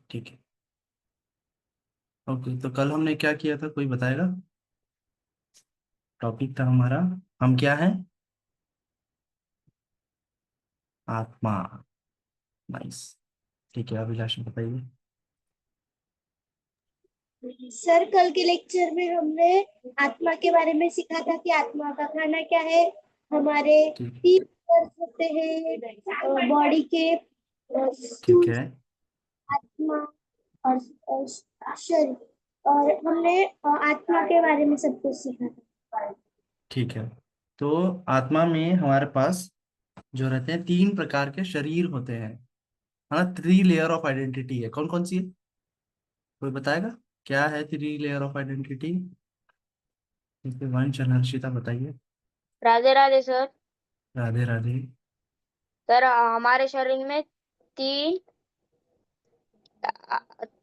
ठीक है। ओके, तो कल हमने क्या किया था, कोई बताएगा? टॉपिक था हमारा, हम क्या है? आत्मा। नाइस। ठीक है, अभिलाष बताइए। सर, कल के लेक्चर में हमने आत्मा के बारे में सीखा था कि आत्मा का खाना क्या है। हमारे ठीक। 3 होते हैं बॉडी के, ठीक स्थूल है। आत्मा और शरीर। और हमने आत्मा के बारे में सब कुछ सीखा था। ठीक है। तो आत्मा में हमारे पास जो रहते हैं 3 प्रकार के शरीर होते हैं, है ना। 3 लेयर ऑफ आइडेंटिटी है, कौन कौन सी है? कोई बताएगा क्या है 3 लेयर ऑफ आइडेंटिटी? वंश हर्षिता बताइए। राधे राधे सर। राधे राधे। सर, हमारे शरीर में तीन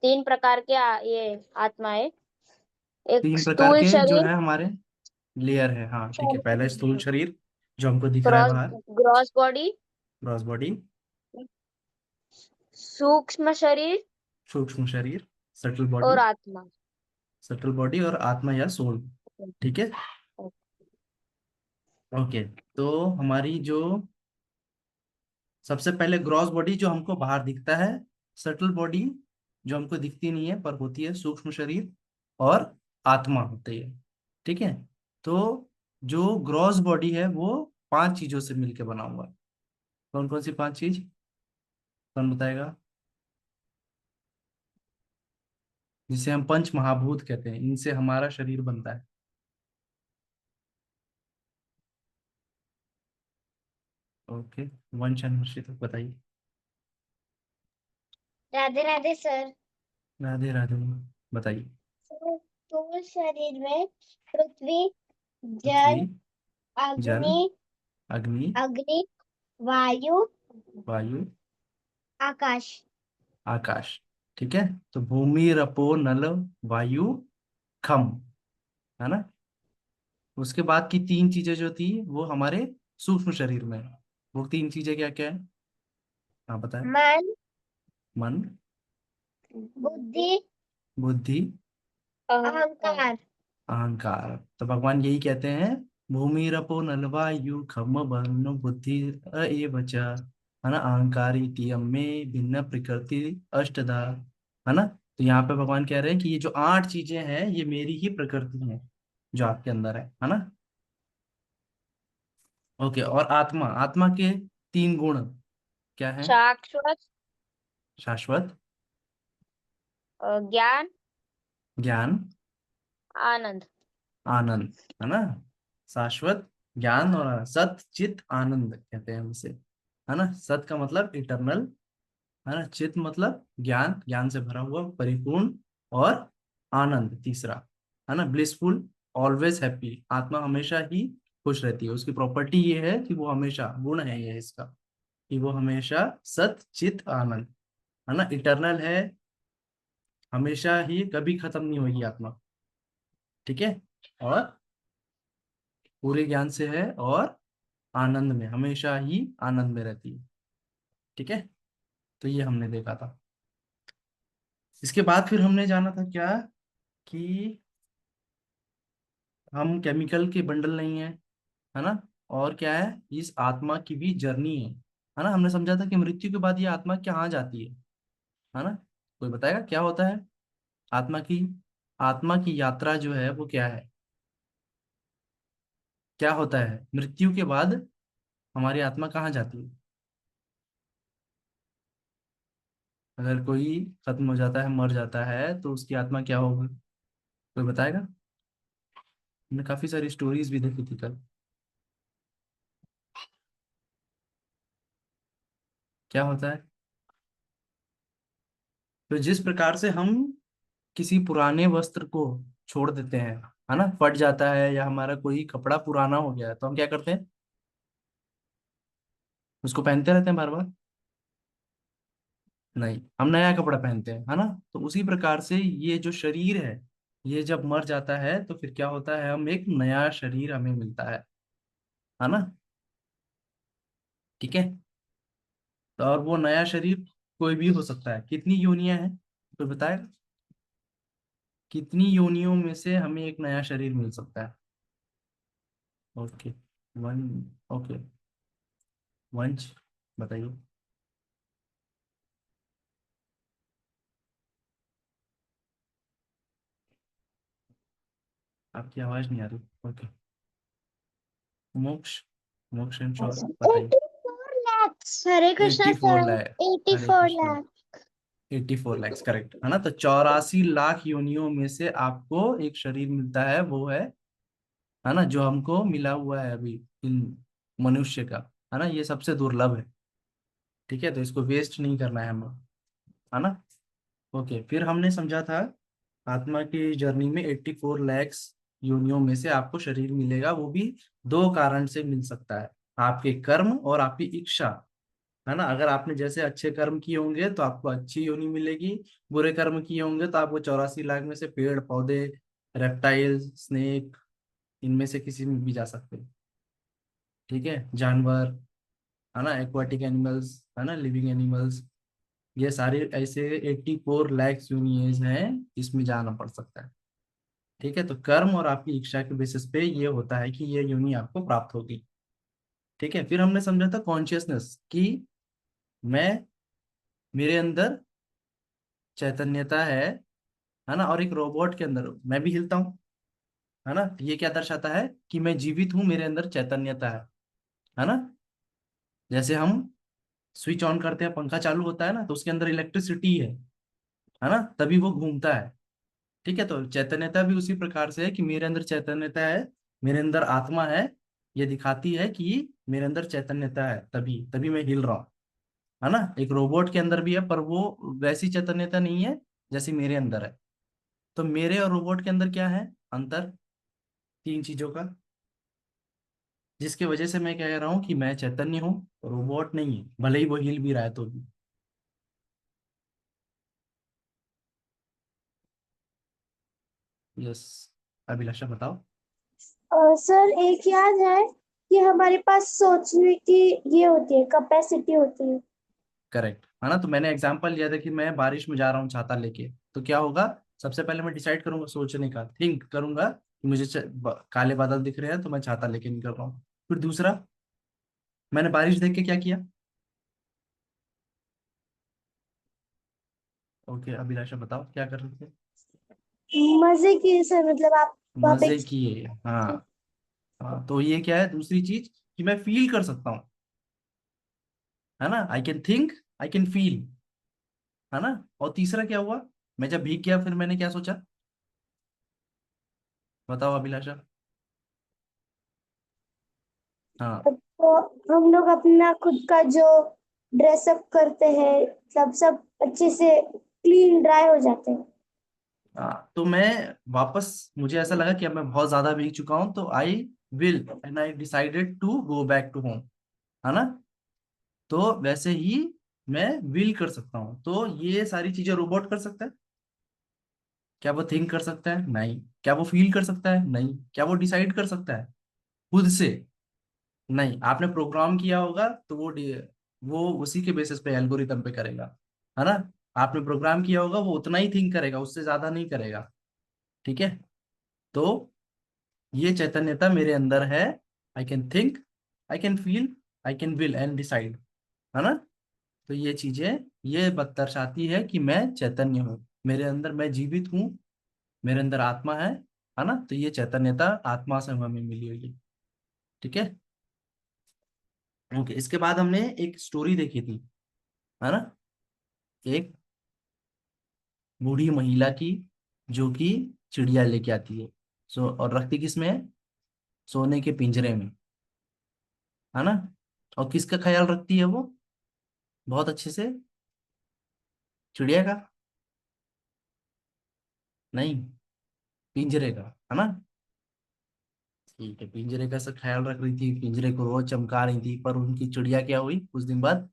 तीन प्रकार के ये आत्मा है। एक 3 प्रकार स्थूल के जो शरीर, है हमारे लेयर है, हाँ ठीक है। पहला स्थूल शरीर जो हमको दिख रहा है ग्रॉस बाहर, ग्रॉस बॉडी, ग्रॉस बॉडी। सूक्ष्म शरीर सूक्ष्म शरीर, सटल बॉडी। और आत्मा। सटल बॉडी और आत्मा या सोल। ठीक है। ओके। तो हमारी जो सबसे पहले ग्रॉस बॉडी जो हमको बाहर दिखता है, सटल बॉडी जो हमको दिखती नहीं है पर होती है, सूक्ष्म शरीर और आत्मा होती है। ठीक है। तो जो ग्रॉस बॉडी है वो 5 चीजों से मिलकर बना हुआ है। कौन कौन सी 5 चीज? कौन बताएगा? जिसे हम पंच महाभूत कहते हैं, इनसे हमारा शरीर बनता है। ओके। वंश अनुष्ठित बताइए। राधे राधे सर। राधे राधे। बताइए। स्थूल शरीर में पृथ्वी, पृथ्वी, जल, जल, अग्नि, अग्नि, अग्नि, वायु, वायु, आकाश। आकाश। ठीक है। तो भूमि, रपो, नल, वायु, खम, है ना। उसके बाद की 3 चीजें जो थी वो हमारे सूक्ष्म शरीर में है। वो 3 चीजें क्या क्या है? हाँ बताएं। मन, मन, बुद्धि, बुद्धि, अहंकार। अहंकार। तो भगवान यही कहते हैं, भूमि रपो नल वायु खम वर्ण बुद्धि एव च, है ना, अहंकार इति में भिन्न प्रकृति अष्टधा, है ना। तो यहाँ पे भगवान कह रहे हैं कि ये जो 8 चीजें हैं ये मेरी ही प्रकृति है जो आपके अंदर है ना। ओके। और आत्मा, आत्मा के 3 गुण क्या है? शाश्वत, शाश्वत, ज्ञान, ज्ञान, आनंद। आनंद, है ना। शाश्वत, ज्ञान और आनंद। सत चित आनंद कहते हैं उसे, है ना। सत का मतलब इटरनल, है ना। चित मतलब ज्ञान, ज्ञान से भरा हुआ, परिपूर्ण। और आनंद तीसरा, है ना, ब्लिसफुल, ऑलवेज हैप्पी। आत्मा हमेशा ही खुश रहती है। उसकी प्रॉपर्टी ये है कि वो हमेशा, गुण है ये इसका, कि वो हमेशा सत चित आनंद, है ना, इटरनल है, हमेशा ही, कभी खत्म नहीं होगी आत्मा। ठीक है। और पूरे ज्ञान से है और आनंद में, हमेशा ही आनंद में रहती है। ठीक है। तो ये हमने देखा था। इसके बाद फिर हमने जाना था क्या, कि हम केमिकल के बंडल नहीं है, है ना। और क्या है, इस आत्मा की भी जर्नी है ना। हमने समझा था कि मृत्यु के बाद ये आत्मा कहाँ जाती है ना। कोई बताएगा क्या होता है आत्मा की, आत्मा की यात्रा जो है वो क्या है? क्या होता है मृत्यु के बाद, हमारी आत्मा कहाँ जाती है? अगर कोई खत्म हो जाता है, मर जाता है, तो उसकी आत्मा क्या होगी? कोई बताएगा? हमने काफी सारी स्टोरीज भी देखी थी कल। क्या होता है? तो जिस प्रकार से हम किसी पुराने वस्त्र को छोड़ देते हैं, है ना, फट जाता है, या हमारा कोई कपड़ा पुराना हो गया है, तो हम क्या करते हैं? उसको पहनते रहते हैं बार बार? नहीं, हम नया कपड़ा पहनते हैं, है ना। तो उसी प्रकार से ये जो शरीर है, ये जब मर जाता है तो फिर क्या होता है, हम एक नया शरीर हमें मिलता है ना। ठीक है। तो और वो नया शरीर कोई भी हो सकता है। कितनी योनियां हैं कोई बताएगा? कितनी योनियों में से हमें एक नया शरीर मिल सकता है? Okay, one. ओके, वंश बताइए। आपकी आवाज नहीं आ रही। ओके, मोक्ष, मोक्ष एंड श्योर बताइए। 84 lakhs. Hare Krishna 84 sir. Lakh. हरे 84 कृष्णा। lakh. 84 लाख करेक्ट है ना। तो 84 लाख योनियों में से आपको एक शरीर मिलता है, वो है ना, जो हमको मिला हुआ है अभी इन मनुष्य का, है ना, ये सबसे दुर्लभ है। ठीक है, तो इसको वेस्ट नहीं करना है हम लोग, है ना। ओके, फिर हमने समझा था आत्मा की जर्नी में 84 लाख योनियों में से आपको शरीर मिलेगा, वो भी दो कारण से मिल सकता है, आपके कर्म और आपकी इच्छा, है ना। अगर आपने जैसे अच्छे कर्म किए होंगे तो आपको अच्छी योनि मिलेगी, बुरे कर्म किए होंगे तो आपको 84 लाख में से पेड़ पौधे, रेप्टाइल, स्नेक, इनमें से किसी में भी जा सकते हैं। ठीक है, जानवर, है ना, एक्वाटिक एनिमल्स, है ना, लिविंग एनिमल्स, ये सारे ऐसे 84 लाख यूनियंस हैं, इसमें जाना पड़ सकता है। ठीक है, तो कर्म और आपकी इच्छा के बेसिस पे ये होता है कि ये यूनि आपको प्राप्त होगी। ठीक है, फिर हमने समझा था कॉन्शियसनेस कि मैं, मेरे अंदर चैतन्यता है ना, और एक रोबोट के अंदर मैं भी हिलता हूँ, है ना। तो ये क्या दर्शाता है कि मैं जीवित हूँ, मेरे अंदर चैतन्यता है ना। जैसे हम स्विच ऑन करते हैं, पंखा चालू होता है ना, तो उसके अंदर इलेक्ट्रिसिटी है ना, तभी वो घूमता है। ठीक है, तो चैतन्यता भी उसी प्रकार से है कि मेरे अंदर चैतन्यता है, मेरे अंदर आत्मा है, ये दिखाती है कि मेरे अंदर चैतन्यता है, तभी तभी मैं हिल रहा हूँ, है ना। एक रोबोट के अंदर भी है, पर वो वैसी चैतन्यता नहीं है जैसी मेरे अंदर है। तो मेरे और रोबोट के अंदर क्या है अंतर? तीन चीजों का, जिसकी वजह से मैं कह रहा हूँ कि मैं चैतन्य हूँ, रोबोट नहीं है, भले ही वो हिल भी रहा है तो भी। यस, अभिलाषा बताओ। सर एक याद है कि हमारे पास सोचने की ये होती है, कैपेसिटी होती है। करेक्ट है ना। तो मैंने एग्जांपल लिया था कि मैं बारिश में जा रहा हूँ छाता लेके, तो क्या होगा? सबसे पहले मैं डिसाइड करूंगा, सोचने का, थिंक करूंगा कि मुझे काले बादल दिख रहे हैं तो मैं छाता लेके निकल रहा हूँ। फिर दूसरा, मैंने बारिश देख के क्या किया? ओके, अभिलाषा बताओ क्या कर रहे थे? मजे की सर, मतलब आप वहाँ पे। मजे किए, हाँ। हाँ, तो ये क्या है दूसरी चीज, कि मैं फील कर सकता हूँ, है ना। I can think, I can feel, है ना। और तीसरा क्या हुआ? मैं जब भीग गया फिर मैंने क्या सोचा? बताओ अभिलाषा। हाँ। तो हम लोग अपना खुद का जो ड्रेसअप करते हैं, सब अच्छे से क्लीन ड्राई हो जाते हैं। हाँ, तो मैं वापस, मुझे ऐसा लगा कि अब मैं बहुत ज्यादा भीग चुका हूं, तो I will and I decided to go back to home, है ना। तो वैसे ही मैं विल कर सकता हूँ। तो ये सारी चीजें रोबोट कर सकता है? क्या वो थिंक कर सकता है? नहीं। क्या वो फील कर सकता है? नहीं। क्या वो डिसाइड कर सकता है खुद से? नहीं। आपने प्रोग्राम किया होगा तो वो उसी के बेसिस पे एल्गोरिथम पे करेगा, है ना। आपने प्रोग्राम किया होगा, वो उतना ही थिंक करेगा, उससे ज्यादा नहीं करेगा। ठीक है, तो ये चैतन्यता मेरे अंदर है। I can think, I can feel, I can will and decide, है ना। तो ये चीजें ये दर्शाती है कि मैं चैतन्य हूँ, मेरे अंदर मैं जीवित हूँ, मेरे अंदर आत्मा है ना। तो ये चैतन्यता आत्मा से हमें मिली हुई है। ठीक है, ओके। इसके बाद हमने एक स्टोरी देखी थी, है ना, एक बूढ़ी महिला की, जो कि चिड़िया लेके आती है, और रखती किसमें है? सोने के पिंजरे में, है ना। और किसका ख्याल रखती है वो बहुत अच्छे से? चिड़िया का? नहीं, पिंजरे का, है ना। ठीक है, पिंजरे का सब ख्याल रख रही थी, पिंजरे को रोज चमका रही थी, पर उनकी चिड़िया क्या हुई, कुछ दिन बाद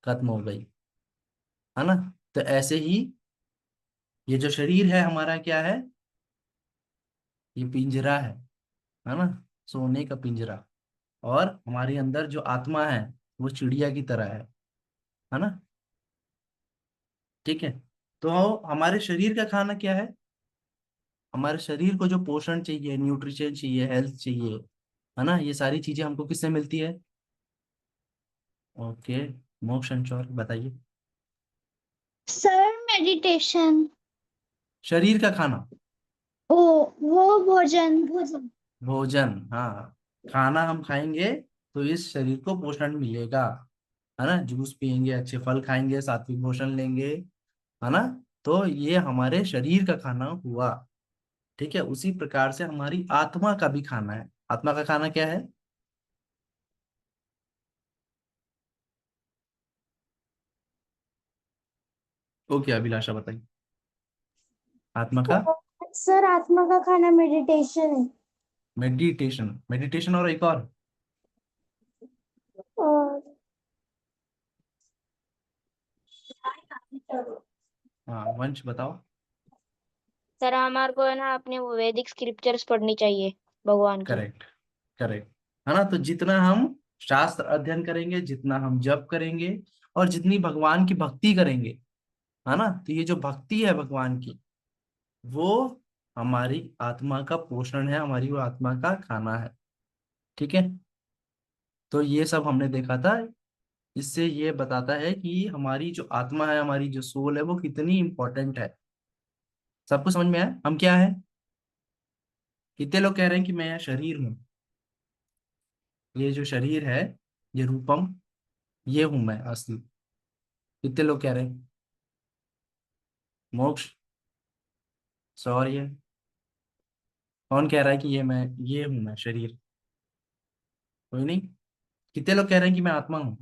खत्म हो गई, है ना। तो ऐसे ही ये जो शरीर है हमारा क्या है? ये पिंजरा है ना, सोने का पिंजरा। और हमारे अंदर जो आत्मा है वो चिड़िया की तरह है ना। ठीक है। तो हमारे शरीर का खाना क्या है? हमारे शरीर को जो पोषण चाहिए, न्यूट्रिशन चाहिए, हेल्थ चाहिए, है ना, ये सारी चीजें हमको किससे मिलती है? ओके, मोक्ष अंशोर बताइए। Sir meditation. शरीर का खाना, ओ, वो भोजन भोजन। भोजन, हाँ। खाना हम खाएंगे तो इस शरीर को पोषण मिलेगा, है ना। जूस पियेंगे, अच्छे फल खाएंगे, सात्विक भोजन लेंगे, है ना। तो ये हमारे शरीर का खाना हुआ। ठीक है, उसी प्रकार से हमारी आत्मा का भी खाना है। आत्मा का खाना क्या है? ओके अभिलाषा बताइए, आत्मा का। सर आत्मा का खाना मेडिटेशन है। मेडिटेशन, मेडिटेशन और एक और। और हाँ वंश बताओ। सर हमारे को है ना अपने वो वैदिक स्क्रिप्चर्स पढ़नी चाहिए भगवान की। करेक्ट, करेक्ट, है ना। तो जितना हम शास्त्र अध्ययन करेंगे, जितना हम जप करेंगे, और जितनी भगवान की भक्ति करेंगे, है ना, तो ये जो भक्ति है भगवान की, वो हमारी आत्मा का पोषण है, हमारी वो आत्मा का खाना है। ठीक है। तो ये सब हमने देखा था। इससे ये बताता है कि हमारी जो आत्मा है, हमारी जो सोल है, वो कितनी इंपॉर्टेंट है। सबको समझ में आया हम क्या है? कितने लोग कह रहे हैं कि मैं शरीर हूँ? ये जो शरीर है, ये रूपम, ये हूं मैं असली। कितने लोग कह रहे हैं? मोक्ष, शौर्य, कौन कह रहा है कि ये मैं, ये हूं मैं शरीर? कोई नहीं। कितने लोग कह रहे हैं कि मैं आत्मा हूँ?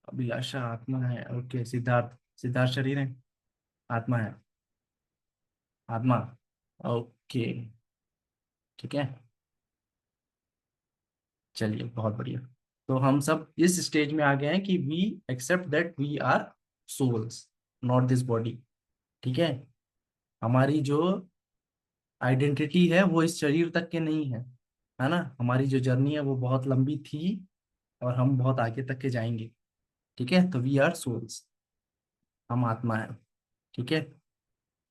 अभिलाषा आत्मा है, ओके। सिद्धार्थ, सिद्धार्थ शरीर है, आत्मा है, आत्मा, ओके। ठीक है, चलिए बहुत बढ़िया। तो हम सब इस स्टेज में आ गए हैं कि we accept that we are souls, not this body. ठीक है। हमारी जो आइडेंटिटी है वो इस शरीर तक के नहीं है ना। हमारी जो जर्नी है वो बहुत लंबी थी, और हम बहुत आगे तक के जाएंगे। ठीक है, तो वी आर सोल्स, हम आत्मा है। ठीक है।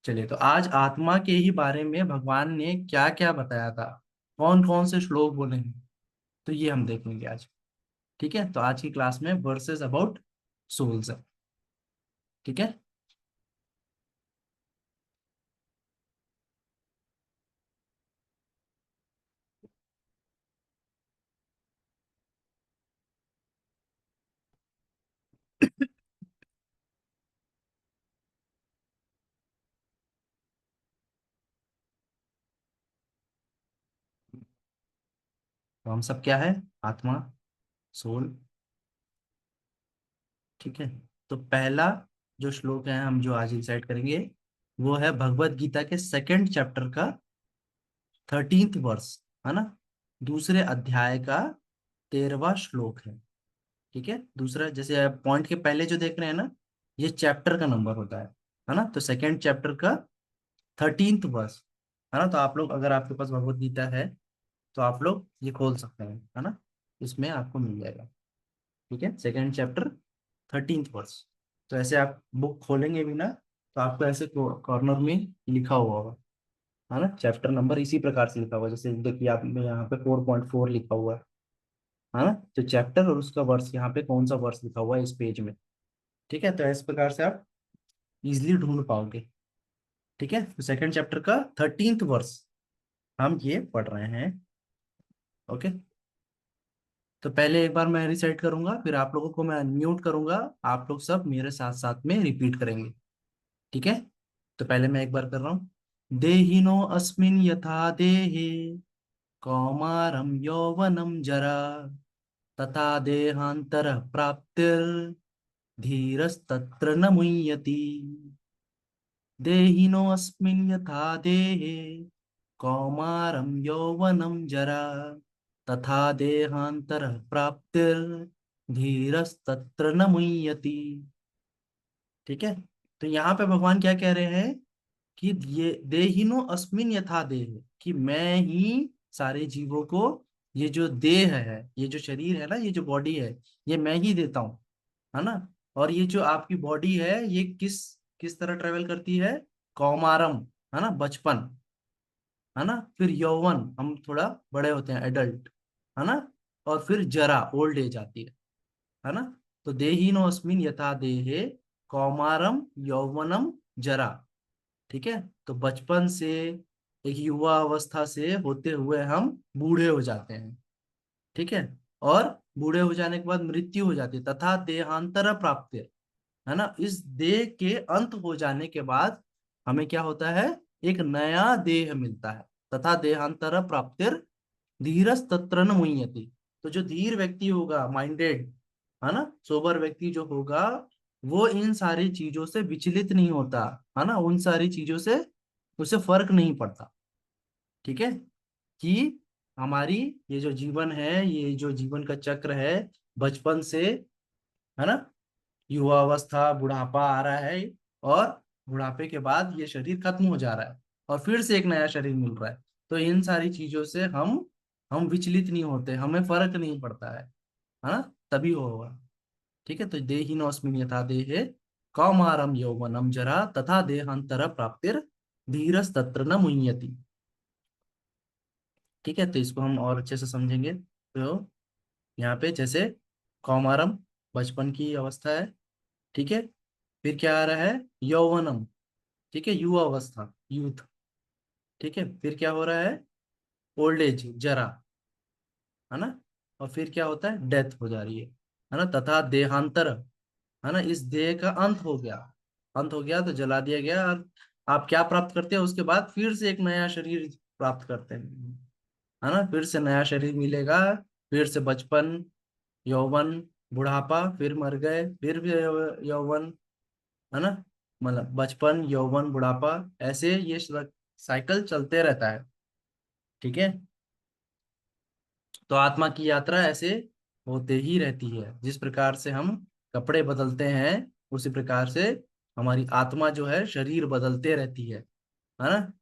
चलिए, तो आज आत्मा के ही बारे में भगवान ने क्या क्या बताया था, कौन कौन से श्लोक बोले हैं, तो ये हम देखेंगे आज। ठीक है, तो आज की क्लास में वर्सेस अबाउट सोल्स है। ठीक है। तो हम सब क्या है? आत्मा, सोल। ठीक है। तो पहला जो श्लोक है हम जो आज इंसाइट करेंगे, वो है भगवत गीता के सेकंड चैप्टर का 13th वर्स, है ना। दूसरे अध्याय का 13वां श्लोक है। ठीक है। दूसरा, जैसे पॉइंट के पहले जो देख रहे हैं ना, ये चैप्टर का नंबर होता है ना। तो सेकंड चैप्टर का 13th वर्स, है ना। तो आप लोग, अगर आपके पास भगवत गीता है, तो आप लोग ये खोल सकते हैं, है ना। इसमें आपको मिल जाएगा। ठीक है, सेकंड चैप्टर 13th वर्स। तो ऐसे आप बुक खोलेंगे भी ना, तो आपको ऐसे कॉर्नर में लिखा हुआ होगा, है ना। चैप्टर नंबर इसी प्रकार से लिखा हुआ है, जैसे देखिए आप में यहाँ पे 4.4 लिखा हुआ है ना। तो चैप्टर और उसका वर्स, यहाँ पे कौन सा वर्स लिखा हुआ है इस पेज में। ठीक है, तो इस प्रकार से आप इजिली ढूंढ पाओगे। ठीक है, तो सेकंड चैप्टर का 13th वर्स हम ये पढ़ रहे हैं। ओके। तो पहले एक बार मैं रिसाइट करूंगा, फिर आप लोगों को मैं अनम्यूट करूंगा, आप लोग सब मेरे साथ साथ में रिपीट करेंगे। ठीक है। तो पहले मैं एक बार कर रहा हूँ। देहिनो अस्मिन यथा देहे कौमारम यौवनम जरा, तथा देहांतर प्राप्तिर धीरस्तत्र न मुह्यति। देहिनोऽस्मिन् यथा देहे कौमारं यौवनं जरा, तथा देहांतरः प्राप्तिर्धीरस्तत्र न मुह्यति। ठीक है। तो यहाँ पे भगवान क्या कह रहे हैं कि ये देहिनो अस्मिन यथा देह, कि मैं ही सारे जीवों को, ये जो देह है, ये जो शरीर है ना, ये जो बॉडी है, ये मैं ही देता हूँ। है ना। और ये जो आपकी बॉडी है ये किस किस तरह ट्रेवल करती है, कौमारम, है ना, बचपन, है ना, फिर यौवन, हम थोड़ा बड़े होते हैं, एडल्ट, है ना, और फिर जरा, ओल्ड एज आती है ना। तो देहिनो अस्मिन यथा देहे कौमारम यौवनम जरा। ठीक है, तो बचपन से, एक युवा अवस्था से होते हुए हम बूढ़े हो जाते हैं। ठीक है, और बूढ़े हो जाने के बाद मृत्यु हो जाती है, तथा देहांतर प्राप्त, है ना, इस देह के अंत हो जाने के बाद हमें क्या होता है, एक नया देह मिलता है। तथा देहांतर प्राप्तिर धीरस तत्र न मुह्यति। तो जो धीर व्यक्ति होगा, माइंडेड, है ना, सोबर व्यक्ति जो होगा, वो इन सारी चीजों से विचलित नहीं होता, है ना, उन सारी चीजों से उसे फर्क नहीं पड़ता। ठीक है, कि हमारी ये जो जीवन है, ये जो जीवन का चक्र है, बचपन से, है ना, युवा अवस्था, बुढ़ापा आ रहा है, और बुढ़ापे के बाद ये शरीर खत्म हो जा रहा है और फिर से एक नया शरीर मिल रहा है। तो इन सारी चीजों से हम विचलित नहीं होते, हमें फर्क नहीं पड़ता है ना, तभी होगा। ठीक है, तो देहिनोऽस्मिन् यथा देहे कौमारम यौवनम जरा तथा देहांतर प्राप्तिर धीरस्तत्र न मुह्यति। ठीक है, तो इसको हम और अच्छे से समझेंगे। तो यहाँ पे जैसे कौमारम बचपन की अवस्था है, ठीक है, फिर क्या आ रहा है, यौवनम, ठीक है, युवा अवस्था, यूथ, ठीक है, फिर क्या हो रहा है, ओल्ड एज, जरा, है ना, और फिर क्या होता है, डेथ हो जा रही है ना, तथा देहांतर, है ना, इस देह का अंत हो गया, अंत हो गया तो जला दिया गया, और आप क्या प्राप्त करते हैं उसके बाद, फिर से एक नया शरीर प्राप्त करते हैं, है ना, फिर से नया शरीर मिलेगा, फिर से बचपन, यौवन, बुढ़ापा, फिर मर गए, फिर भी यौवन, है ना, मतलब बचपन, यौवन, बुढ़ापा, ऐसे ये साइकिल चलते रहता है। ठीक है, तो आत्मा की यात्रा ऐसे होते ही रहती है। जिस प्रकार से हम कपड़े बदलते हैं, उसी प्रकार से हमारी आत्मा जो है, शरीर बदलते रहती है ना।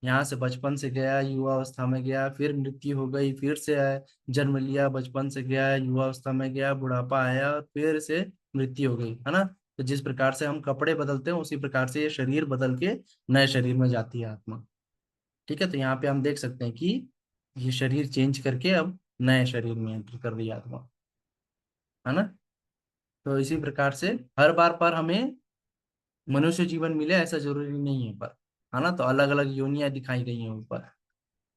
यहाँ से बचपन से गया, युवा अवस्था में गया, फिर मृत्यु हो गई, फिर से आया, जन्म लिया, बचपन से गया, युवा अवस्था में गया, बुढ़ापा आया, फिर से मृत्यु हो गई, है ना। तो जिस प्रकार से हम कपड़े बदलते हैं, उसी प्रकार से ये शरीर बदल के नए शरीर में जाती है आत्मा। ठीक है, तो यहाँ पे हम देख सकते हैं कि ये शरीर चेंज करके अब नए शरीर में एंटर कर रही है आत्मा, है ना। तो इसी प्रकार से हर बार पर हमें मनुष्य जीवन मिले ऐसा जरूरी नहीं है, पर, है ना, तो अलग अलग योनियां दिखाई गई हैं ऊपर,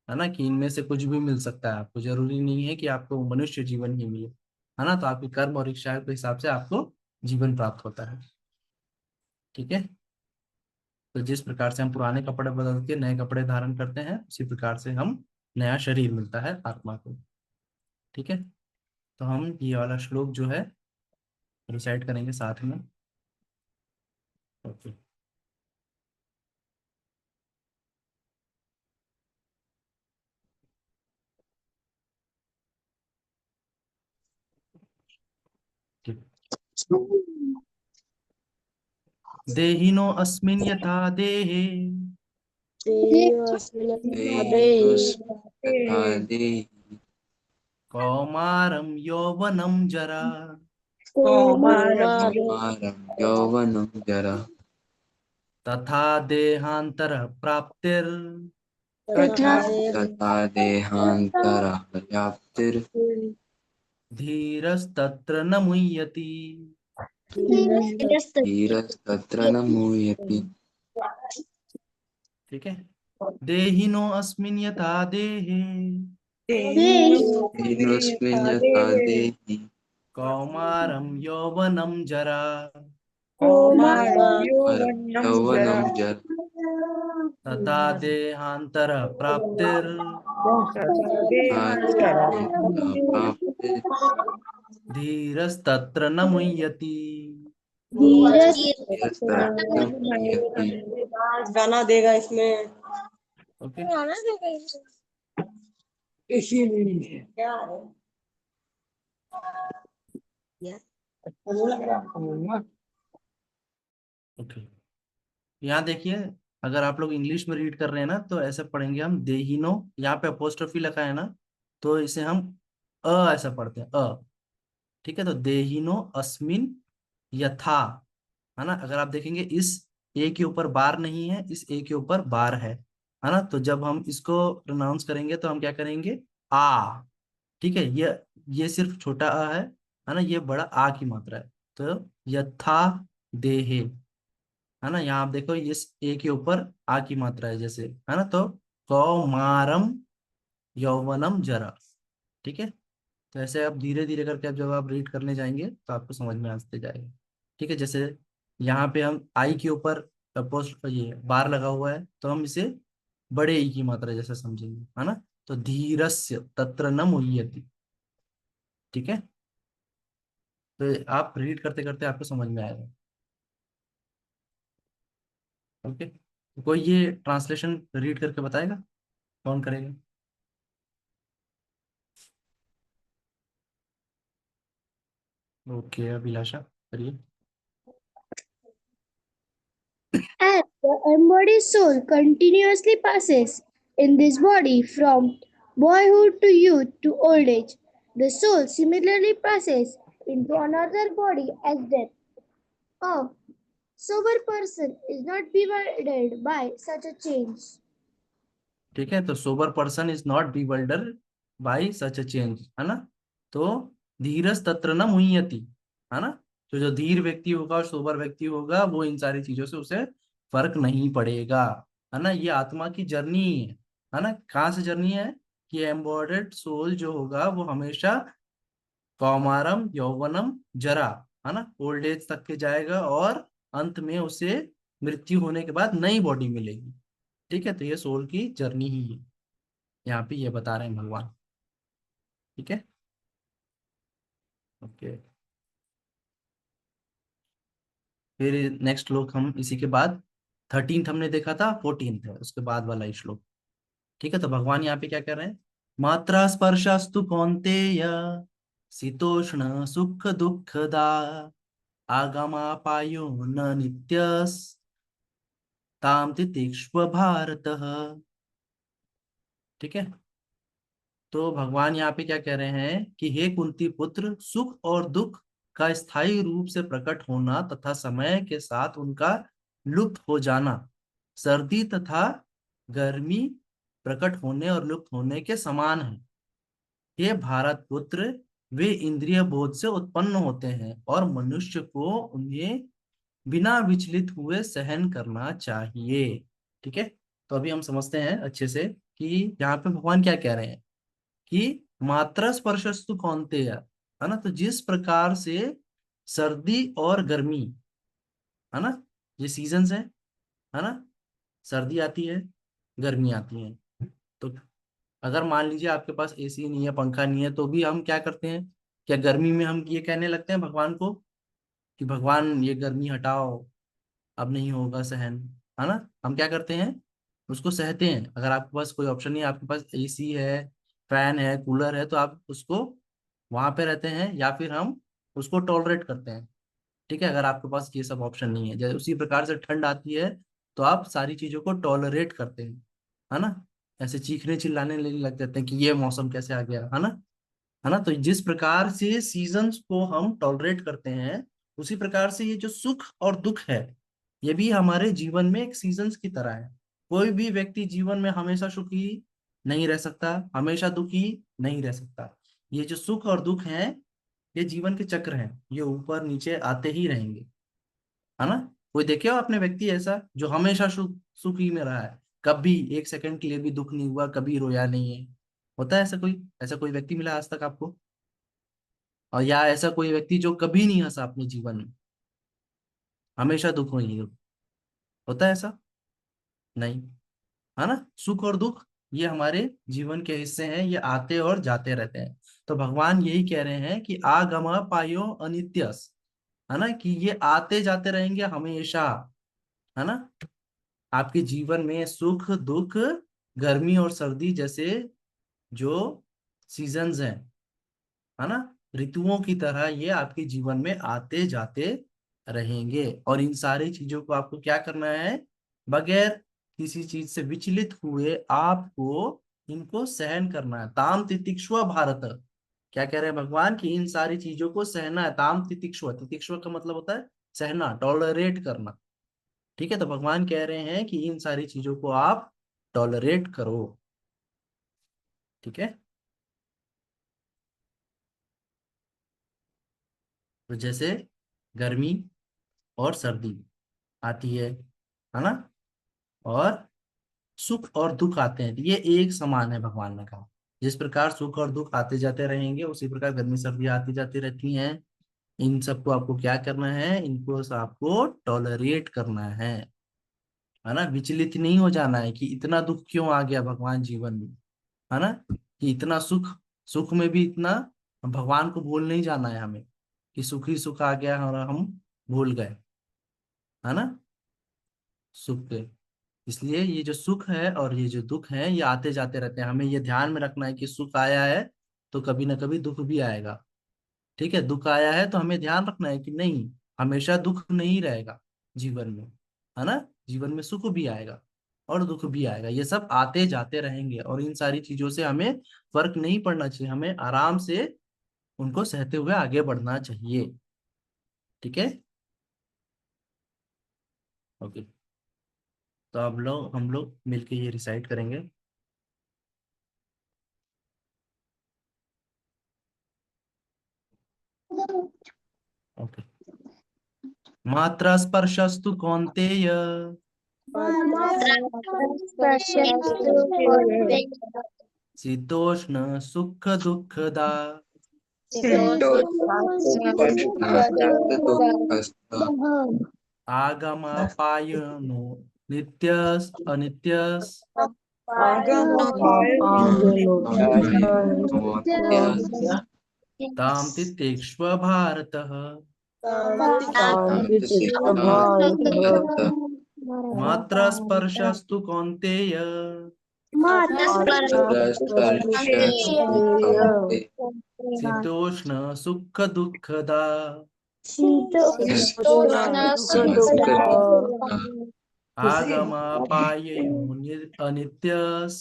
है ना, कि इनमें से कुछ भी मिल सकता है आपको, जरूरी नहीं है कि आपको मनुष्य जीवन ही मिले, है ना। तो आपके कर्म और इच्छा के हिसाब से आपको जीवन प्राप्त होता है। ठीक है, तो जिस प्रकार से हम पुराने कपड़े बदल के नए कपड़े धारण करते हैं, उसी प्रकार से हम नया शरीर मिलता है आत्मा को। ठीक है, तो हम ये वाला श्लोक जो है रिसाइट करेंगे साथ में। ओके। ठीक। देहिनो अस्मिन् यथा देहे यथा देहि कौमारं यौवनं जरा कौमारं यौवनं जरा तथा देहांतर प्राप्तिर तथा देहान्तरः व्याप्तिर् धीरस्तत्र न मुह्यति। धीरस्तत्र न मुह्यति। ठीक है, देहिनो अस्मिन् यथा देहे देहिनोऽस्मिन् यथा देहि कौमारं यौवनं जरा यौवनं जरा तथा देहांतर प्राप्तिर तथा देहान्तरः धीरस्तत्र न मुह्यति। धीरस्तत्र न मुह्यति। गाना देगा इसमें। ओके, क्या है? ओके, यहाँ देखिए, अगर आप लोग इंग्लिश में रीड कर रहे हैं ना, तो ऐसे पढ़ेंगे हम, देहिनो, यहाँ पे अपोस्ट्रोफी लिखा है ना, तो इसे हम ऐसा पढ़ते हैं, ठीक है, तो देहिनो अस्मिन यथा, है ना। अगर आप देखेंगे इस ए के ऊपर बार नहीं है, इस ए के ऊपर बार है ना। तो जब हम इसको प्रोनाउंस करेंगे तो हम क्या करेंगे, आ। ठीक है, ये सिर्फ छोटा आ है ना। ये बड़ा आ की मात्रा है। तो यथा देहे, है ना। यहाँ आप देखो इस ए के ऊपर आ की मात्रा है जैसे, है ना। तो कौमारम यौवनम जरा। ठीक है। तो ऐसे आप धीरे धीरे करके अब जब आप रीड करने जाएंगे तो आपको समझ में आते जाएगा। ठीक है। जैसे यहाँ पे हम आई के ऊपर ये बार लगा हुआ है तो हम इसे बड़े ई की मात्रा जैसे समझेंगे, है ना। तो धीरस्य तत्र न मुह्यति। ठीक है। तो आप रीड करते करते आपको समझ में आएगा। ओके। तो कोई ये ट्रांसलेशन रीड करके बताएगा, कौन करेगा? ओके, अभिलाषा करिए। As the embodied soul continuously passes in this body from boyhood to youth to old age, the soul similarly passes into another body as death. A sober person is not bewildered by such a change. ठीक है। तो sober person is not bewilder by such a change, है ना। तो धीरज तत्र न मुह्यति, है ना। तो जो धीर व्यक्ति होगा और सोबर व्यक्ति होगा वो इन सारी चीजों से उसे फर्क नहीं पड़ेगा, है ना। ये आत्मा की जर्नी है ना। कहाँ से जर्नी है कि एम्बॉडेड सोल जो होगा वो हमेशा कौमारम यौवनम जरा, है ना, ओल्ड एज तक के जाएगा और अंत में उसे मृत्यु होने के बाद नई बॉडी मिलेगी। ठीक है। तो ये सोल की जर्नी ही है, यहाँ पे ये बता रहे हैं भगवान। ठीक है। ओके। फिर नेक्स्ट श्लोक हम इसी के बाद 13th हमने देखा था, 14th है उसके बाद वाला ही श्लोक। ठीक है। तो भगवान यहाँ पे क्या कर रहे हैं, मात्रा स्पर्शस्तु कौन्तेय शीतोष्ण सुख दुःखदा आगमापायो न नित्यस ताम तितिक्ष्व भारत। ठीक है। तो भगवान यहाँ पे क्या कह रहे हैं कि हे कुंती पुत्र, सुख और दुख का स्थायी रूप से प्रकट होना तथा समय के साथ उनका लुप्त हो जाना सर्दी तथा गर्मी प्रकट होने और लुप्त होने के समान है। हे भारत पुत्र, वे इंद्रिय बोध से उत्पन्न होते हैं और मनुष्य को उन्हें बिना विचलित हुए सहन करना चाहिए। ठीक है। तो अभी हम समझते हैं अच्छे से कि यहाँ पे भगवान क्या कह रहे हैं कि मात्रा स्पर्शस्तु कौन्तेय, है ना। तो जिस प्रकार से सर्दी और गर्मी, है ना, ये सीजन्स है ना। सर्दी आती है, गर्मी आती है। तो अगर मान लीजिए आपके पास एसी नहीं है, पंखा नहीं है, तो भी हम क्या करते हैं, क्या गर्मी में हम ये कहने लगते हैं भगवान को कि भगवान ये गर्मी हटाओ, अब नहीं होगा सहन, है ना। हम क्या करते हैं, उसको सहते हैं। अगर आपके पास कोई ऑप्शन नहीं है, आपके पास एसी है, फैन है, कूलर है, तो आप उसको वहां पे रहते हैं या फिर हम उसको टॉलरेट करते हैं। ठीक है। अगर आपके पास ये सब ऑप्शन नहीं है, जैसे उसी प्रकार से ठंड आती है तो आप सारी चीजों को टॉलरेट करते हैं, है ना। ऐसे चीखने चिल्लाने लग जाते हैं कि ये मौसम कैसे आ गया, है ना। तो जिस प्रकार से सीजन्स को हम टॉलरेट करते हैं, उसी प्रकार से ये जो सुख और दुख है ये भी हमारे जीवन में एक सीजन्स की तरह है। कोई भी व्यक्ति जीवन में हमेशा सुखी नहीं रह सकता, हमेशा दुखी नहीं रह सकता। ये जो सुख और दुख है ये जीवन के चक्र हैं, ये ऊपर नीचे आते ही रहेंगे, है ना। कोई देखे हो आपने व्यक्ति ऐसा जो हमेशा सुखी में रहा है, कभी एक सेकंड के लिए भी दुख नहीं हुआ, कभी रोया नहीं है? होता है ऐसा कोई व्यक्ति मिला आज तक आपको? और या ऐसा कोई व्यक्ति जो कभी नहीं हंसा अपने जीवन में, हमेशा दुख में ही होता है ऐसा? नहीं, है ना। सुख और दुख ये हमारे जीवन के हिस्से हैं, ये आते और जाते रहते हैं। तो भगवान यही कह रहे हैं कि आगम पायो अनित्यस, है ना, कि ये आते जाते रहेंगे हमेशा, है ना। आपके जीवन में सुख दुख, गर्मी और सर्दी जैसे जो सीजन्स हैं, है ना, ऋतुओं की तरह ये आपके जीवन में आते जाते रहेंगे। और इन सारी चीजों को आपको क्या करना है, बगैर किसी चीज से विचलित हुए आपको इनको सहन करना है। ताम तितिक्ष्व भारत, क्या कह रहे हैं भगवान कि इन सारी चीजों को सहना है। ताम तितिक्षव, तितिक्षव का मतलब होता है सहना, टॉलरेट करना। ठीक है, तो भगवान कह रहे हैं कि इन सारी चीजों को आप टॉलरेट करो। ठीक है, तो जैसे गर्मी और सर्दी आती है ना, और सुख और दुख आते हैं, तो ये एक समान है। भगवान ने कहा जिस प्रकार सुख और दुख आते जाते रहेंगे उसी प्रकार गर्मी सर्दी आती जाती रहती हैं। इन सबको आपको क्या करना है, इनको आपको टॉलरेट करना है ना। विचलित नहीं हो जाना है कि इतना दुख क्यों आ गया भगवान जीवन में, है ना, कि इतना सुख, सुख में भी इतना, भगवान को भूल नहीं जाना है हमें कि सुख ही सुख आ गया और हम भूल गए, है ना, सुख के। इसलिए ये जो सुख है और ये जो दुख है ये आते जाते रहते हैं। हमें ये ध्यान में रखना है कि सुख आया है तो कभी ना कभी दुख भी आएगा। ठीक है, दुख आया है तो हमें ध्यान रखना है कि नहीं, हमेशा दुख नहीं रहेगा जीवन में, है ना। जीवन में सुख भी आएगा और दुख भी आएगा, ये सब आते जाते रहेंगे, और इन सारी चीजों से हमें फर्क नहीं पड़ना चाहिए, हमें आराम से उनको सहते हुए आगे बढ़ना चाहिए। ठीक है, ओके। तो अब लोग, हम लोग मिलके ये रिसाइट करेंगे। ओके। मात्रा स्पर्शस्तु कौन्तेय शीतोष्ण सुख दुःखदा आगमापायनो नित्यस अनित्यस ताम तितिक्ष्व भारतः मात्रा स्पर्शस्तु कौन्तेय शीतोष्ण सुख दुःखदा आगमापाययो अनित्यस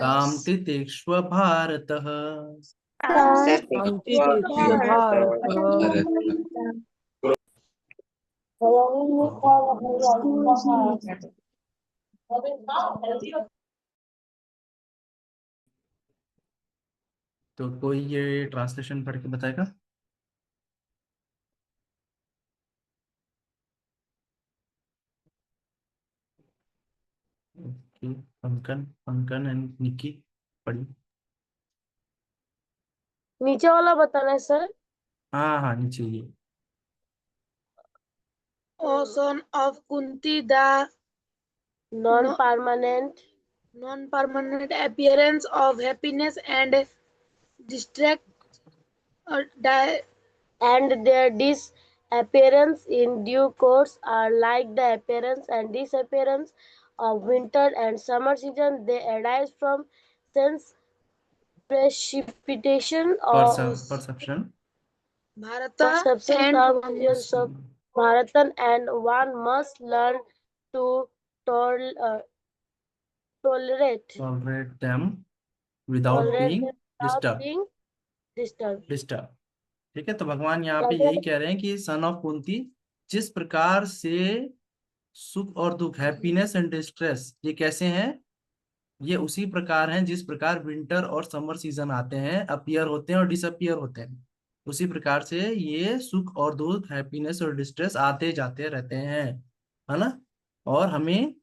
ताम तितिक्ष्व भारतः। तो कोई ये ट्रांसलेशन पढ़ के बताएगा? ओके, पंकन पंकन एंड निकी पढ़ी। नीचे वाला बताना है सर। हाँ हाँ, नीचे ये। O son of Kunti, the non-permanent appearance of happiness and distract and their disappearance in due course are like the appearance and disappearance of winter and summer season. They arise from sense precipitation of perception perception of visions of Bharatan, and one must learn to tolerate them without being without disturbed। being disturbed. ठीक है, तो भगवान यहाँ पे यही कह रहे हैं कि सन ऑफ कुंती, जिस प्रकार से सुख और दुख, हैप्पीनेस एंड डिस्ट्रेस, ये कैसे हैं, ये उसी प्रकार हैं जिस प्रकार विंटर और समर सीजन आते हैं, अपीयर होते हैं और डिसअपियर होते हैं, उसी प्रकार से ये सुख और दुख, हैप्पीनेस और डिस्ट्रेस आते जाते रहते हैं, है ना। और हमें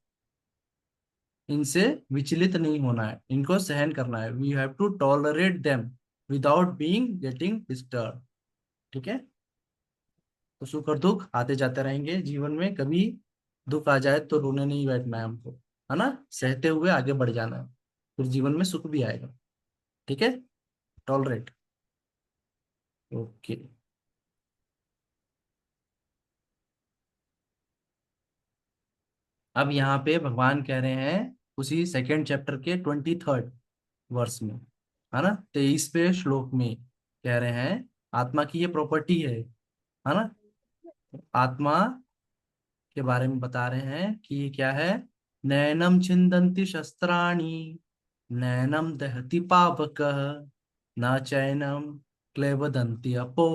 इनसे विचलित नहीं होना है, इनको सहन करना है। We have to tolerate them without being getting disturb. ठीक है, तो सुख और दुख आते जाते रहेंगे जीवन में, कभी दुख आ जाए तो रोने नहीं बैठना है हमको, है ना, सहते हुए आगे बढ़ जाना है, फिर जीवन में सुख भी आएगा। ठीक है, टॉलरेट। ओके, अब यहाँ पे भगवान कह रहे हैं उसी सेकेंड चैप्टर के 23rd वर्ष में, है ना, 23वें श्लोक में कह रहे हैं आत्मा की ये प्रॉपर्टी है ना। आत्मा के बारे में बता रहे हैं कि ये क्या है, नैनम छिन्दन्ति शस्त्राणि नैनम दहति पावकः न चैनम क्लेवदन्ति अपो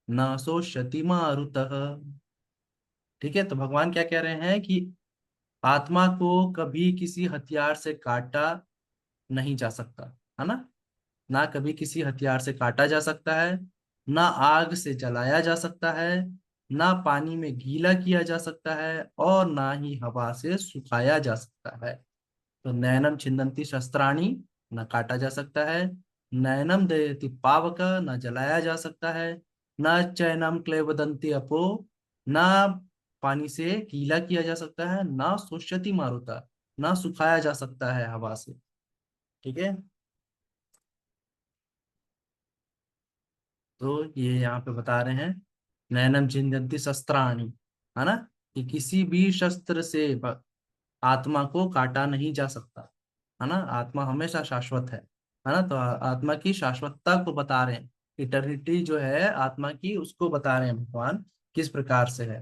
न शोष्यति मारुतः। ठीक है, तो भगवान क्या कह रहे हैं कि आत्मा को कभी किसी हथियार से काटा नहीं जा सकता, है ना। ना कभी किसी हथियार से काटा जा सकता है, ना आग से जलाया जा सकता है, ना पानी में गीला किया जा सकता है, और ना ही हवा से सुखाया जा सकता है। तो नैनम छिन्दन्ति शस्त्राणि, न काटा जा सकता है, नैनम दहति पावक, न जलाया जा सकता है, न चैनम क्लेवदन्ति अपो, न पानी से गीला किया जा सकता है, न शोष्यति मारुता, न सुखाया जा सकता है हवा से। ठीक है, तो ये यहाँ पे बता रहे हैं नैनम छिन्दन्ति शस्त्राणि, है ना, कि किसी भी शस्त्र से आत्मा को काटा नहीं जा सकता, है ना। आत्मा हमेशा शाश्वत है ना। तो आत्मा की शाश्वतता को बता रहे हैं, इटर्निटी जो है आत्मा की, उसको बता रहे हैं भगवान किस प्रकार से है,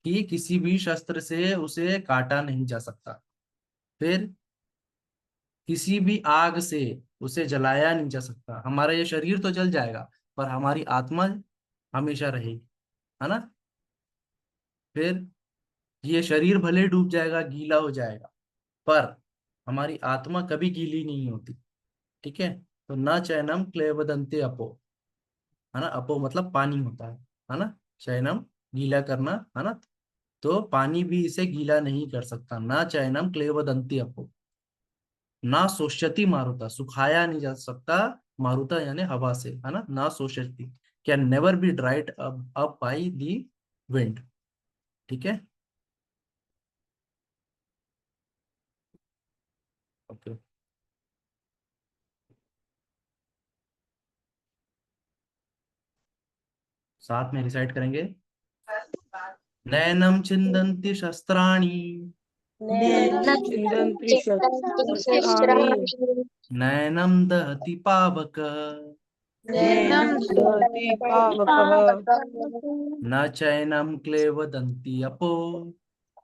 कि किसी भी शस्त्र से उसे काटा नहीं जा सकता, फिर किसी भी आग से उसे जलाया नहीं जा सकता। हमारा ये शरीर तो जल जाएगा, पर हमारी आत्मा हमेशा रहेगी, है ना। फिर ये शरीर भले डूब जाएगा, गीला हो जाएगा, पर हमारी आत्मा कभी गीली नहीं होती। ठीक है, तो न चैनम क्लेवदन्ते अपो, है ना। अपो मतलब पानी होता है ना। चैनम गीला करना, है ना। तो पानी भी इसे गीला नहीं कर सकता। न चैनम क्लेवदन्ते अपो, ना शोष्यति मारुता, सुखाया नहीं जा सकता मारुता यानी हवा से, है ना। ना शोष्यति, can never be dried up by the wind. ठीक है, ओके, साथ में रिसाइट करेंगे। नैनम छिन्दन्ति शस्त्राणि नैनं छिन्दन्ति शस्त्राणि नैनम दहति पावक नैनं दहति पावकः न चैनम क्लेवदन्ति अपो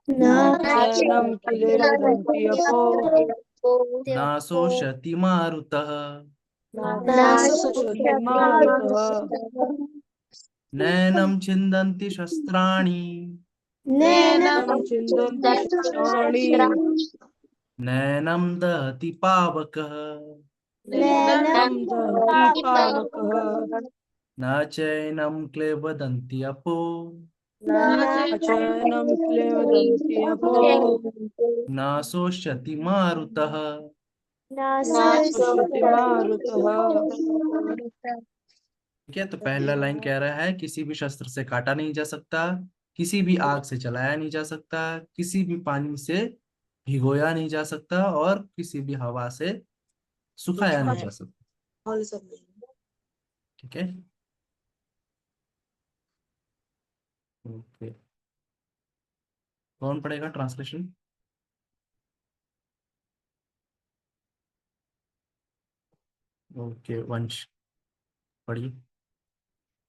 न चैनं क्लेवदन्ति अपो न शोष्यति मारुतः न शोषयति मारुतः नैनम छिन्दन्ति शस्त्राणि नैनं छिन्दन्ति शस्त्राणि नैनम दहति पावकः नैनं दहति पावकः न चैनम क्लेवदन्ति अपो न चैनं क्लेवदन्ति अपो न शोष्यति मारुतः। न शोषयति मारुतः। ठीक है, तो पहला लाइन कह रहा है किसी भी शस्त्र से काटा नहीं जा सकता, किसी भी आग से जलाया नहीं जा सकता, किसी भी पानी से भिगोया नहीं जा सकता, और किसी भी हवा से सुखाया नहीं जा सकता। ठीक है, ओके, कौन पढ़ेगा ट्रांसलेशन? ओके, वंश पढ़िए।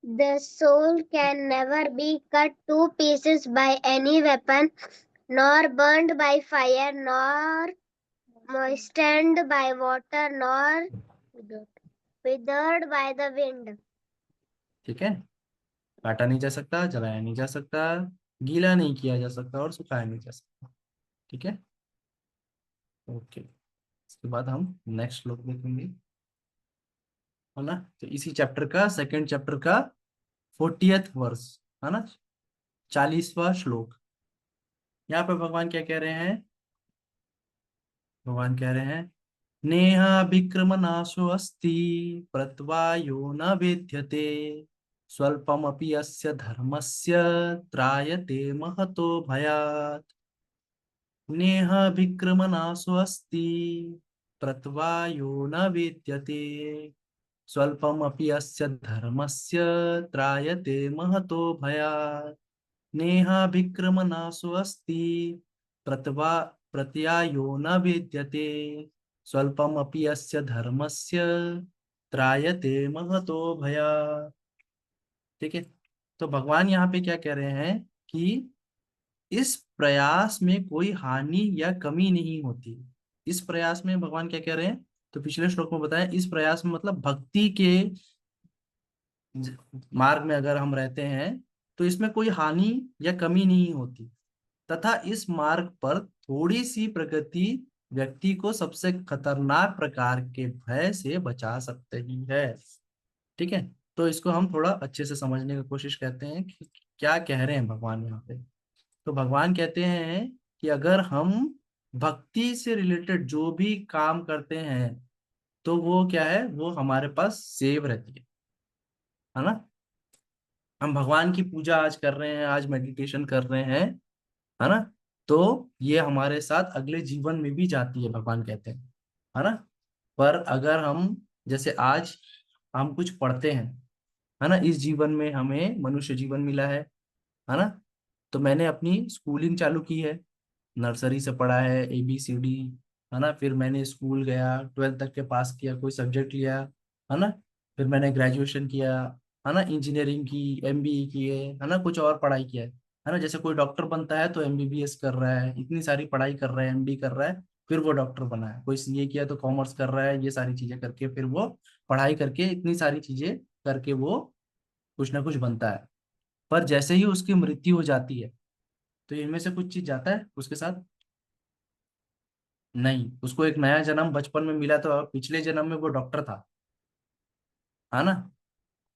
The soul can never be cut to pieces by any weapon, nor burned by fire, nor moistened by water, nor withered by the wind. ठीक है, काटा नहीं जा सकता, जलाया नहीं जा सकता, गीला नहीं किया जा सकता, और सुखाया नहीं जा सकता। ठीक है, ओके, इसके बाद हम नेक्स्ट श्लोक देखेंगे, है ना। तो इसी चैप्टर का, सेकंड चैप्टर का 40th वर्स, है ना, 40वां श्लोक। यहाँ पे भगवान क्या कह रहे हैं? भगवान कह रहे हैं नेहाभिक्रम नाशो अस्ति प्रत्वायो न वेद्यते स्वल्पमपि अस्य धर्मस्य त्रायते महतो भयात्। नेहाभिक्रम नाशो अस्ति प्रत्वायो न वेद्यते स्वल्पमपि अस्य धर्मस्य त्रायते महतो भयात्। नेहाभिक्रम नाशो अस्ति प्रत्यायो न विद्यते स्वल्पमपि अस्य धर्मस्य त्रायते महतो भयात्। ठीक है, तो भगवान यहाँ पे क्या कह रहे हैं कि इस प्रयास में कोई हानि या कमी नहीं होती। इस प्रयास में भगवान क्या कह रहे हैं? तो पिछले श्लोक में बताया, इस प्रयास में मतलब भक्ति के मार्ग में अगर हम रहते हैं तो इसमें कोई हानि या कमी नहीं होती, तथा इस मार्ग पर थोड़ी सी प्रगति व्यक्ति को सबसे खतरनाक प्रकार के भय से बचा सकते ही है। ठीक है, तो इसको हम थोड़ा अच्छे से समझने की कोशिश करते हैं कि क्या कह रहे हैं भगवान यहाँ पे। तो भगवान कहते हैं कि अगर हम भक्ति से रिलेटेड जो भी काम करते हैं तो वो क्या है, वो हमारे पास सेव रहती है ना। हम भगवान की पूजा आज कर रहे हैं, आज मेडिटेशन कर रहे हैं, है ना, तो ये हमारे साथ अगले जीवन में भी जाती है, भगवान कहते हैं, है ना। पर अगर हम जैसे आज हम कुछ पढ़ते हैं, है ना, इस जीवन में हमें मनुष्य जीवन मिला है ना, तो मैंने अपनी स्कूलिंग चालू की है, नर्सरी से पढ़ा है ABCD, है ना, फिर मैंने स्कूल गया, 12th तक के पास किया, कोई सब्जेक्ट लिया, है ना, फिर मैंने ग्रेजुएशन किया, है ना, इंजीनियरिंग की, MBE की है ना, कुछ और पढ़ाई किया है ना। जैसे कोई डॉक्टर बनता है तो MBBS कर रहा है, इतनी सारी पढ़ाई कर रहा है, MD कर रहा है, फिर वो डॉक्टर बना है। कोई CA किया तो कॉमर्स कर रहा है, ये सारी चीजें करके फिर वो पढ़ाई करके इतनी सारी चीजें करके वो कुछ ना कुछ बनता है। पर जैसे ही उसकी मृत्यु हो जाती है तो इनमें से कुछ चीज जाता है उसके साथ? नहीं, उसको एक नया जन्म बचपन में मिला, तो पिछले जन्म में वो डॉक्टर था, है ना,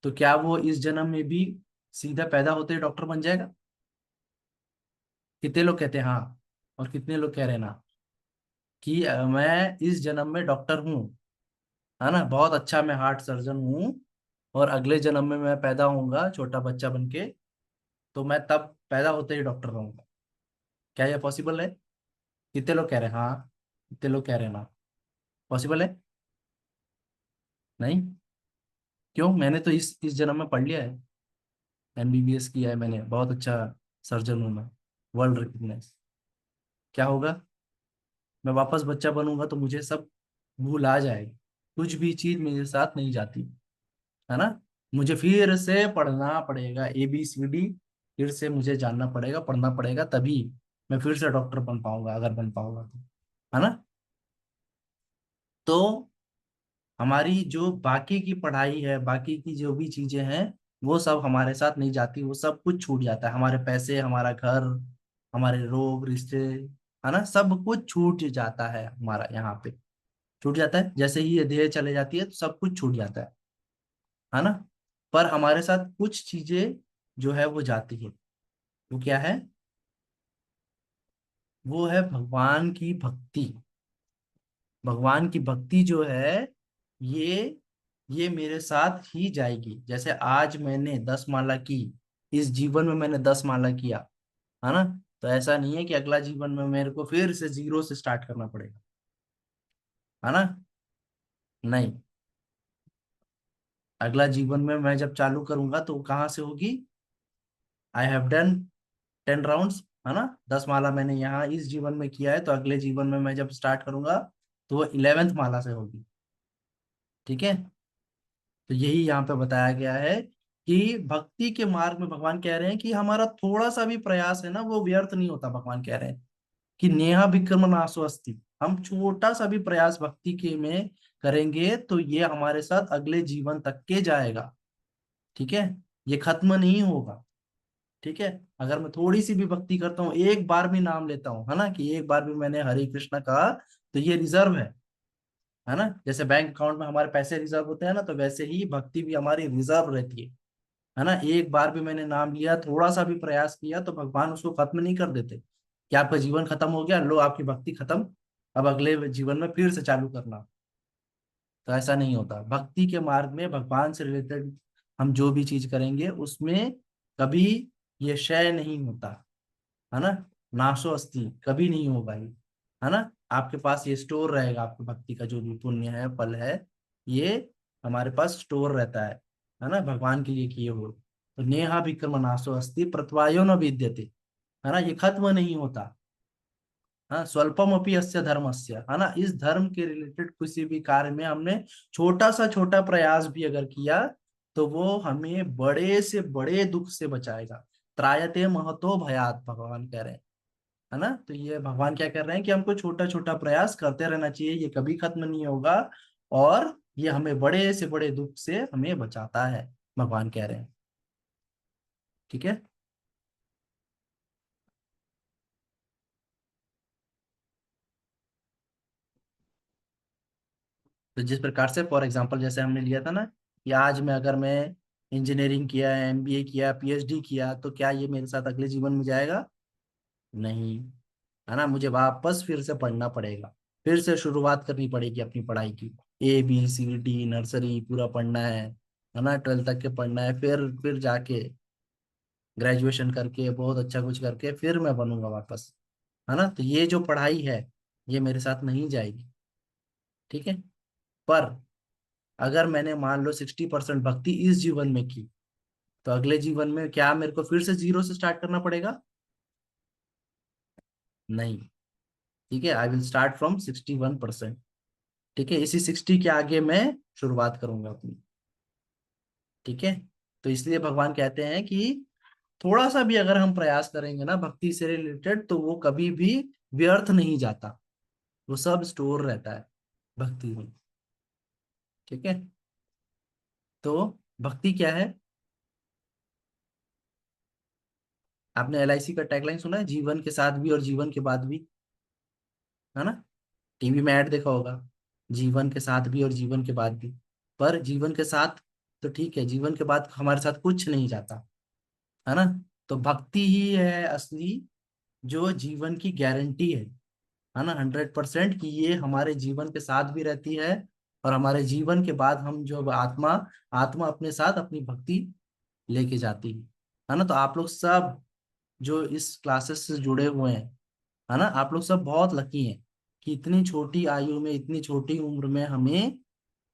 तो क्या वो इस जन्म में भी सीधा पैदा होते ही डॉक्टर बन जाएगा? कितने लोग कहते हैं हाँ, और कितने लोग कह रहे हैं ना, कि मैं इस जन्म में डॉक्टर हूँ, है ना, बहुत अच्छा, मैं हार्ट सर्जन हूँ, और अगले जन्म में मैं पैदा होऊंगा छोटा बच्चा बन के, तो मैं तब पैदा होते ही डॉक्टर रहूंगा। क्या ये पॉसिबल है? कितने लोग कह रहे हैं हाँ, कितने लोग कह रहे हैं ना? पॉसिबल है? नहीं? क्यों? मैंने तो इस जन्म में पढ़ लिया है, MBBS किया है मैंने, बहुत अच्छा सर्जन हूँ मैं, वर्ल्ड रिकग्नाइज। क्या होगा? मैं वापस बच्चा बनूंगा तो मुझे सब भूल आ जाएगी, कुछ भी चीज मेरे साथ नहीं जाती, है ना। मुझे फिर से पढ़ना पड़ेगा ABCD, फिर से मुझे जानना पड़ेगा, पढ़ना पड़ेगा, तभी मैं फिर से डॉक्टर बन पाऊंगा, अगर बन पाऊंगा तो, है ना। तो हमारी जो बाकी की पढ़ाई है, बाकी की जो भी चीजें हैं, वो सब हमारे साथ नहीं जाती, वो सब कुछ छूट जाता है, हमारे पैसे, हमारा घर, हमारे रोग रिश्ते, है ना, सब कुछ छूट जाता है हमारा, यहाँ पे छूट जाता है। जैसे ही ये देह चले जाती है तो सब कुछ छूट जाता है ना। पर हमारे साथ कुछ चीजें जो है वो जाती है। वो क्या है? वो है भगवान की भक्ति। भगवान की भक्ति जो है, ये ये मेरे साथ ही जाएगी। जैसे आज मैंने 10 माला की, इस जीवन में मैंने 10 माला किया, है ना, तो ऐसा नहीं है कि अगला जीवन में मेरे को फिर से जीरो से स्टार्ट करना पड़ेगा, है ना। नहीं, अगला जीवन में मैं जब चालू करूंगा तो कहाँ से होगी? आई हैव डन 10 राउंड्स, है ना, 10 माला मैंने यहाँ इस जीवन में किया है, तो अगले जीवन में मैं जब स्टार्ट करूंगा तो वो 11th माला से होगी। ठीक है, तो यही यहाँ पे बताया गया है कि भक्ति के मार्ग में भगवान कह रहे हैं कि हमारा थोड़ा सा भी प्रयास है ना, वो व्यर्थ नहीं होता। भगवान कह रहे हैं कि नेहा विक्रम नासो अस्ति, हम छोटा सा भी प्रयास भक्ति के में करेंगे तो ये हमारे साथ अगले जीवन तक के जाएगा। ठीक है, ये खत्म नहीं होगा। ठीक है, अगर मैं थोड़ी सी भी भक्ति करता हूँ, एक बार भी नाम लेता हूँ, है ना, कि एक बार भी मैंने हरे कृष्णा कहा, तो ये रिजर्व है ना। जैसे बैंक अकाउंट में हमारे पैसे रिजर्व होते हैं ना, तो वैसे ही भक्ति भी हमारी रिजर्व रहती है ना। एक बार भी मैंने नाम लिया, थोड़ा सा भी प्रयास किया, तो भगवान उसको खत्म नहीं कर देते कि आपका जीवन खत्म हो गया, लो आपकी भक्ति खत्म, अब अगले जीवन में फिर से चालू करना। तो ऐसा नहीं होता। भक्ति के मार्ग में भगवान से रिलेटेड हम जो भी चीज करेंगे उसमें कभी ये क्षय नहीं होता, है ना, नाशो अस्थि कभी नहीं होगा ये, है ना। आपके पास ये स्टोर रहेगा, आपकी भक्ति का जो भी पुण्य है, फल है, ये हमारे पास स्टोर रहता है ना, भगवान के लिए किए हुए। तो नेहा विक्रम नाशो अस्थि प्रत्वायो न विद्यते, है ना, ये खत्म नहीं होता। हाँ, स्वल्पम अपि अस्य धर्मस्य, है ना, इस धर्म के रिलेटेड किसी भी कार्य में हमने छोटा सा छोटा प्रयास भी अगर किया तो वो हमें बड़े से बड़े दुख से बचाएगा। त्रायते महतो भयात, भगवान कह रहे हैं, है ना। तो ये भगवान क्या कर रहे हैं कि हमको छोटा छोटा प्रयास करते रहना चाहिए, ये कभी खत्म नहीं होगा, और ये हमें बड़े से बड़े दुख से हमें बचाता है, भगवान कह रहे हैं। ठीक है। तो जिस प्रकार से फॉर एग्जांपल जैसे हमने लिया था ना कि आज मैं अगर मैं इंजीनियरिंग किया, एमबीए किया, पीएचडी किया, तो क्या ये मेरे साथ अगले जीवन में जाएगा? नहीं, है ना। मुझे वापस फिर से पढ़ना पड़ेगा, फिर से शुरुआत करनी पड़ेगी अपनी पढ़ाई की। ABCD नर्सरी पूरा पढ़ना है ना, 12th तक के पढ़ना है, फिर जाके ग्रेजुएशन करके बहुत अच्छा कुछ करके फिर मैं बनूंगा वापस, है ना। तो ये जो पढ़ाई है ये मेरे साथ नहीं जाएगी। ठीक है। पर अगर मैंने मान लो 60% भक्ति इस जीवन में की, तो अगले जीवन में क्या मेरे को फिर से जीरो से स्टार्ट करना पड़ेगा? नहीं। ठीक है, आई विल स्टार्ट फ्रॉम 61%। ठीक है, इसी 60 के आगे मैं शुरुआत करूंगा अपनी। ठीक है। तो इसलिए भगवान कहते हैं कि थोड़ा सा भी अगर हम प्रयास करेंगे ना भक्ति से रिलेटेड, तो वो कभी भी व्यर्थ नहीं जाता, वो सब स्टोर रहता है भक्ति में। ठीक है। तो भक्ति क्या है? आपने LIC का टैगलाइन सुना है, जीवन के साथ भी और जीवन के बाद भी, है ना। टीवी में ऐड देखा होगा, जीवन के साथ भी और जीवन के बाद भी। पर जीवन के साथ तो ठीक है, जीवन के बाद हमारे साथ कुछ नहीं जाता, है ना। तो भक्ति ही है असली जो जीवन की गारंटी है ना, 100% कि ये हमारे जीवन के साथ भी रहती है, और हमारे जीवन के बाद हम जो आत्मा आत्मा अपने साथ अपनी भक्ति लेके जाती है ना। तो आप लोग सब जो इस क्लासेस से जुड़े हुए हैं, है ना, आप लोग सब बहुत लकी हैं कि इतनी छोटी आयु में, इतनी छोटी उम्र में हमें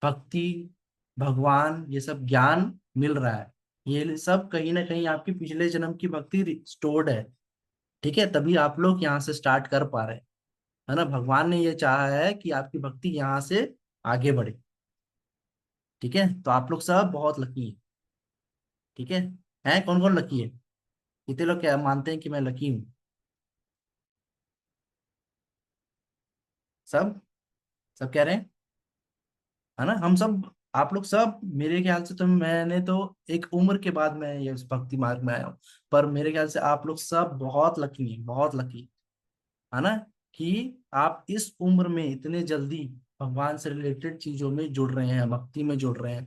भक्ति, भगवान, ये सब ज्ञान मिल रहा है। ये सब कहीं ना कहीं आपकी पिछले जन्म की भक्ति स्टोर्ड है। ठीक है, तभी आप लोग यहाँ से स्टार्ट कर पा रहे हैं, है ना। भगवान ने ये चाहा है कि आपकी भक्ति यहाँ से आगे बढ़े। ठीक है, तो आप लोग सब बहुत लकी हैं। ठीक है कौन कौन लकी है? कितने लोग क्या मानते हैं कि मैं लकी हूँ? सब सब कह रहे हैं, है ना। हम सब, आप लोग सब, मेरे ख्याल से तो मैंने तो एक उम्र के बाद मैं ये उस भक्ति मार्ग में आया हूँ, पर मेरे ख्याल से आप लोग सब बहुत लकी हैं, बहुत लकी, है ना, कि आप इस उम्र में इतने जल्दी भगवान से रिलेटेड चीजों में जुड़ रहे हैं, भक्ति में जुड़ रहे हैं,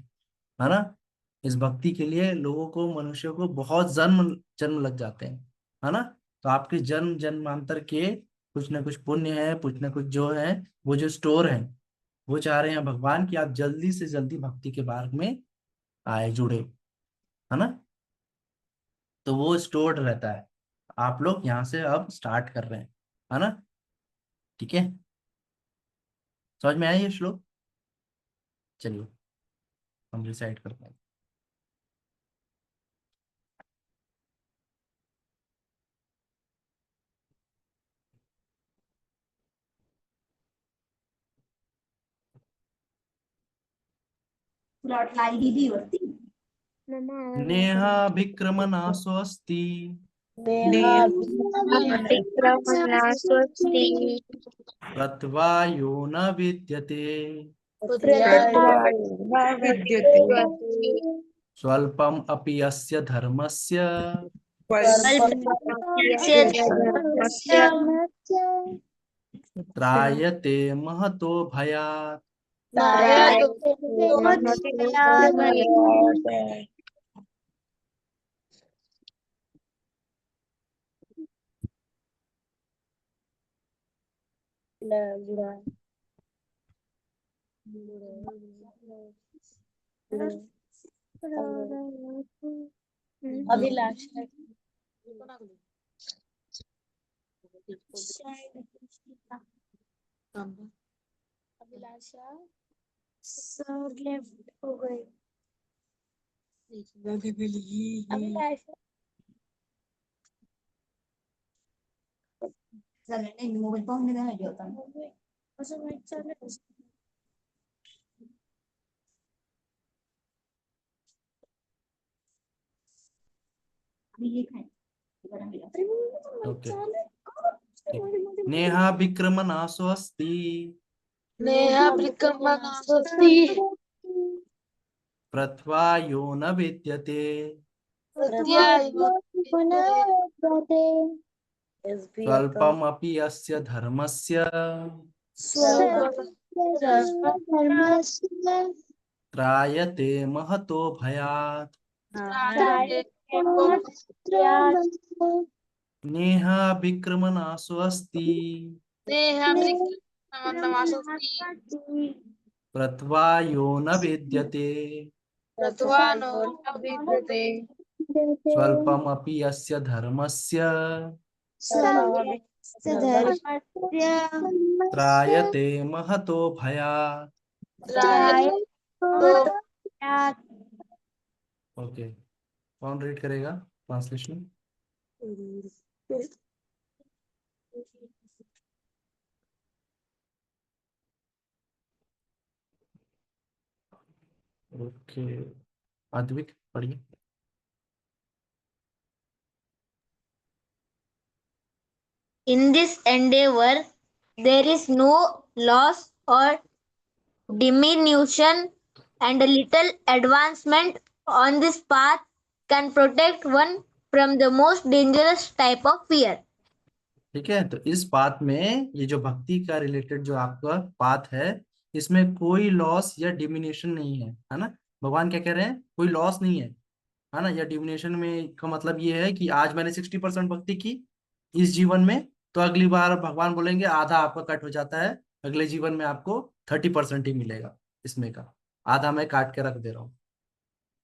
है ना। इस भक्ति के लिए लोगों को, मनुष्य को बहुत जन्म जन्म लग जाते हैं, है ना। तो आपके जन्म जन्मांतर के कुछ ना कुछ पुण्य है, कुछ ना कुछ जो है, वो जो स्टोर है, वो चाह रहे हैं भगवान कि आप जल्दी से जल्दी भक्ति के मार्ग में आए, जुड़े, है ना। तो वो स्टोर्ड रहता है, आप लोग यहाँ से अब स्टार्ट कर रहे हैं, है ना। ठीक है, समझ में आया ये श्लोक? चलिए हम रिसाइड करते हैं। नेहाभिक्रमनाशोऽस्ति विक्रमणास्वस्ति कृत्वा यो न विद्यते, कृत्वा विद्यते स्वल्पम अपि अस्य धर्मस्य अल्पस्य धर्मस्य त्रायते महतो भयात्। अभिलाष अभिलाषा सब लेफ्ट हो गए। अभिलाषा असं माहित चाललं ओके, नेहा विक्रमणा स्वस्ति नेहा विक्रमणा स्वस्ति प्रथ्वा यो न विद्यते स्वल्पमपि अस्य धर्मस्य त्रायते महतो भयात् नेहा विक्रमणा स्वस्ति प्रथ्वा यो न विद्यते स्वल्पमपि अस्य धर्मस्य त्रायते महतो भयात्। ओके, कौन रीड करेगा ट्रांसलेशन? ओके, अद्विक पढ़िए। In this endeavor, there is no loss or diminution, and a little advancement on this path can protect one from the most dangerous type of fear. ठीक है, तो इस पाथ में ये जो भक्ति का रिलेटेड जो आपका पाथ है, इसमें कोई लॉस या डिमिनिशन नहीं है ना। भगवान क्या कह रहे हैं? कोई लॉस नहीं है ना। या डिमिनिशन में का मतलब ये है कि आज मैंने 60% भक्ति की इस जीवन में, तो अगली बार भगवान बोलेंगे आधा आपका कट हो जाता है, अगले जीवन में आपको 30% ही मिलेगा, इसमें का आधा मैं काट के रख दे रहा हूँ।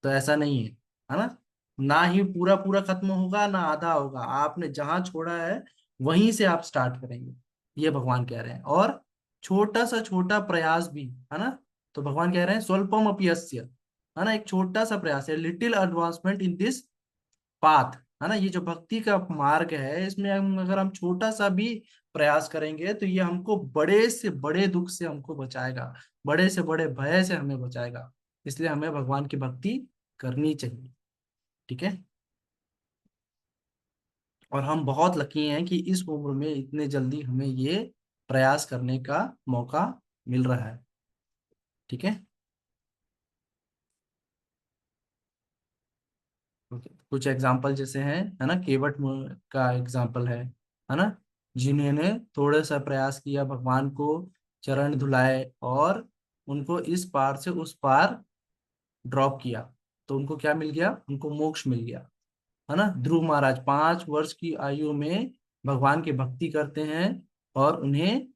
तो ऐसा नहीं है ना। ना ही पूरा पूरा खत्म होगा, ना आधा होगा। आपने जहां छोड़ा है वहीं से आप स्टार्ट करेंगे, ये भगवान कह रहे हैं। और छोटा सा छोटा प्रयास भी है ना, तो भगवान कह रहे हैं स्वल्पम अप्यस्य, है ना, एक छोटा सा प्रयास है, little advancement in this path, है ना। ये जो भक्ति का मार्ग है, इसमें अगर हम छोटा सा भी प्रयास करेंगे तो ये हमको बड़े से बड़े दुख से हमको बचाएगा, बड़े से बड़े भय से हमें बचाएगा। इसलिए हमें भगवान की भक्ति करनी चाहिए। ठीक है, और हम बहुत लकी हैं कि इस उम्र में इतने जल्दी हमें ये प्रयास करने का मौका मिल रहा है। ठीक है, कुछ एग्जाम्पल जैसे हैं, है ना, केवट का एग्जाम्पल है ना, जिन्होंने थोड़ा सा प्रयास किया, भगवान को चरण धुलाए और उनको इस पार से उस पार ड्रॉप किया, तो उनको क्या मिल गया? उनको मोक्ष मिल गया, है ना। ध्रुव महाराज 5 वर्ष की आयु में भगवान की भक्ति करते हैं और उन्हें,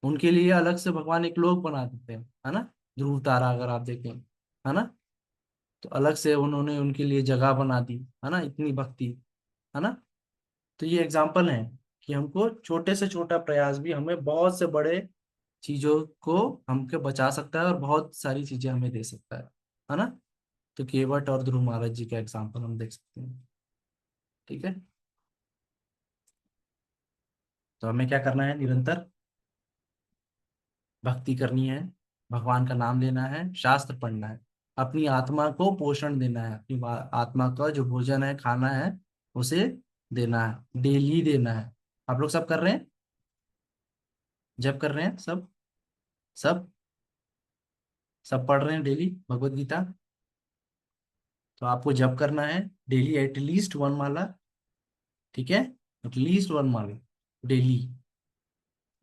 उनके लिए अलग से भगवान एक लोक बना देते हैं, है ना। ध्रुव तारा अगर आप देखें, है ना, तो अलग से उन्होंने उनके लिए जगह बना दी, है ना, इतनी भक्ति, है ना। तो ये एग्जाम्पल है कि हमको छोटे से छोटा प्रयास भी हमें बहुत से बड़े चीजों को हमके बचा सकता है और बहुत सारी चीजें हमें दे सकता है ना। तो केवट और ध्रुव महाराज जी का एग्जाम्पल हम देख सकते हैं। ठीक है, तो हमें क्या करना है? निरंतर भक्ति करनी है, भगवान का नाम लेना है, शास्त्र पढ़ना है, अपनी आत्मा को पोषण देना है, अपनी आत्मा का जो भोजन है, खाना है, उसे देना है, डेली देना है। आप लोग सब कर रहे हैं? जब कर रहे हैं सब सब सब पढ़ रहे हैं डेली भगवत गीता? तो आपको जब करना है डेली एटलीस्ट 1 माला। ठीक है, एटलीस्ट 1 माला डेली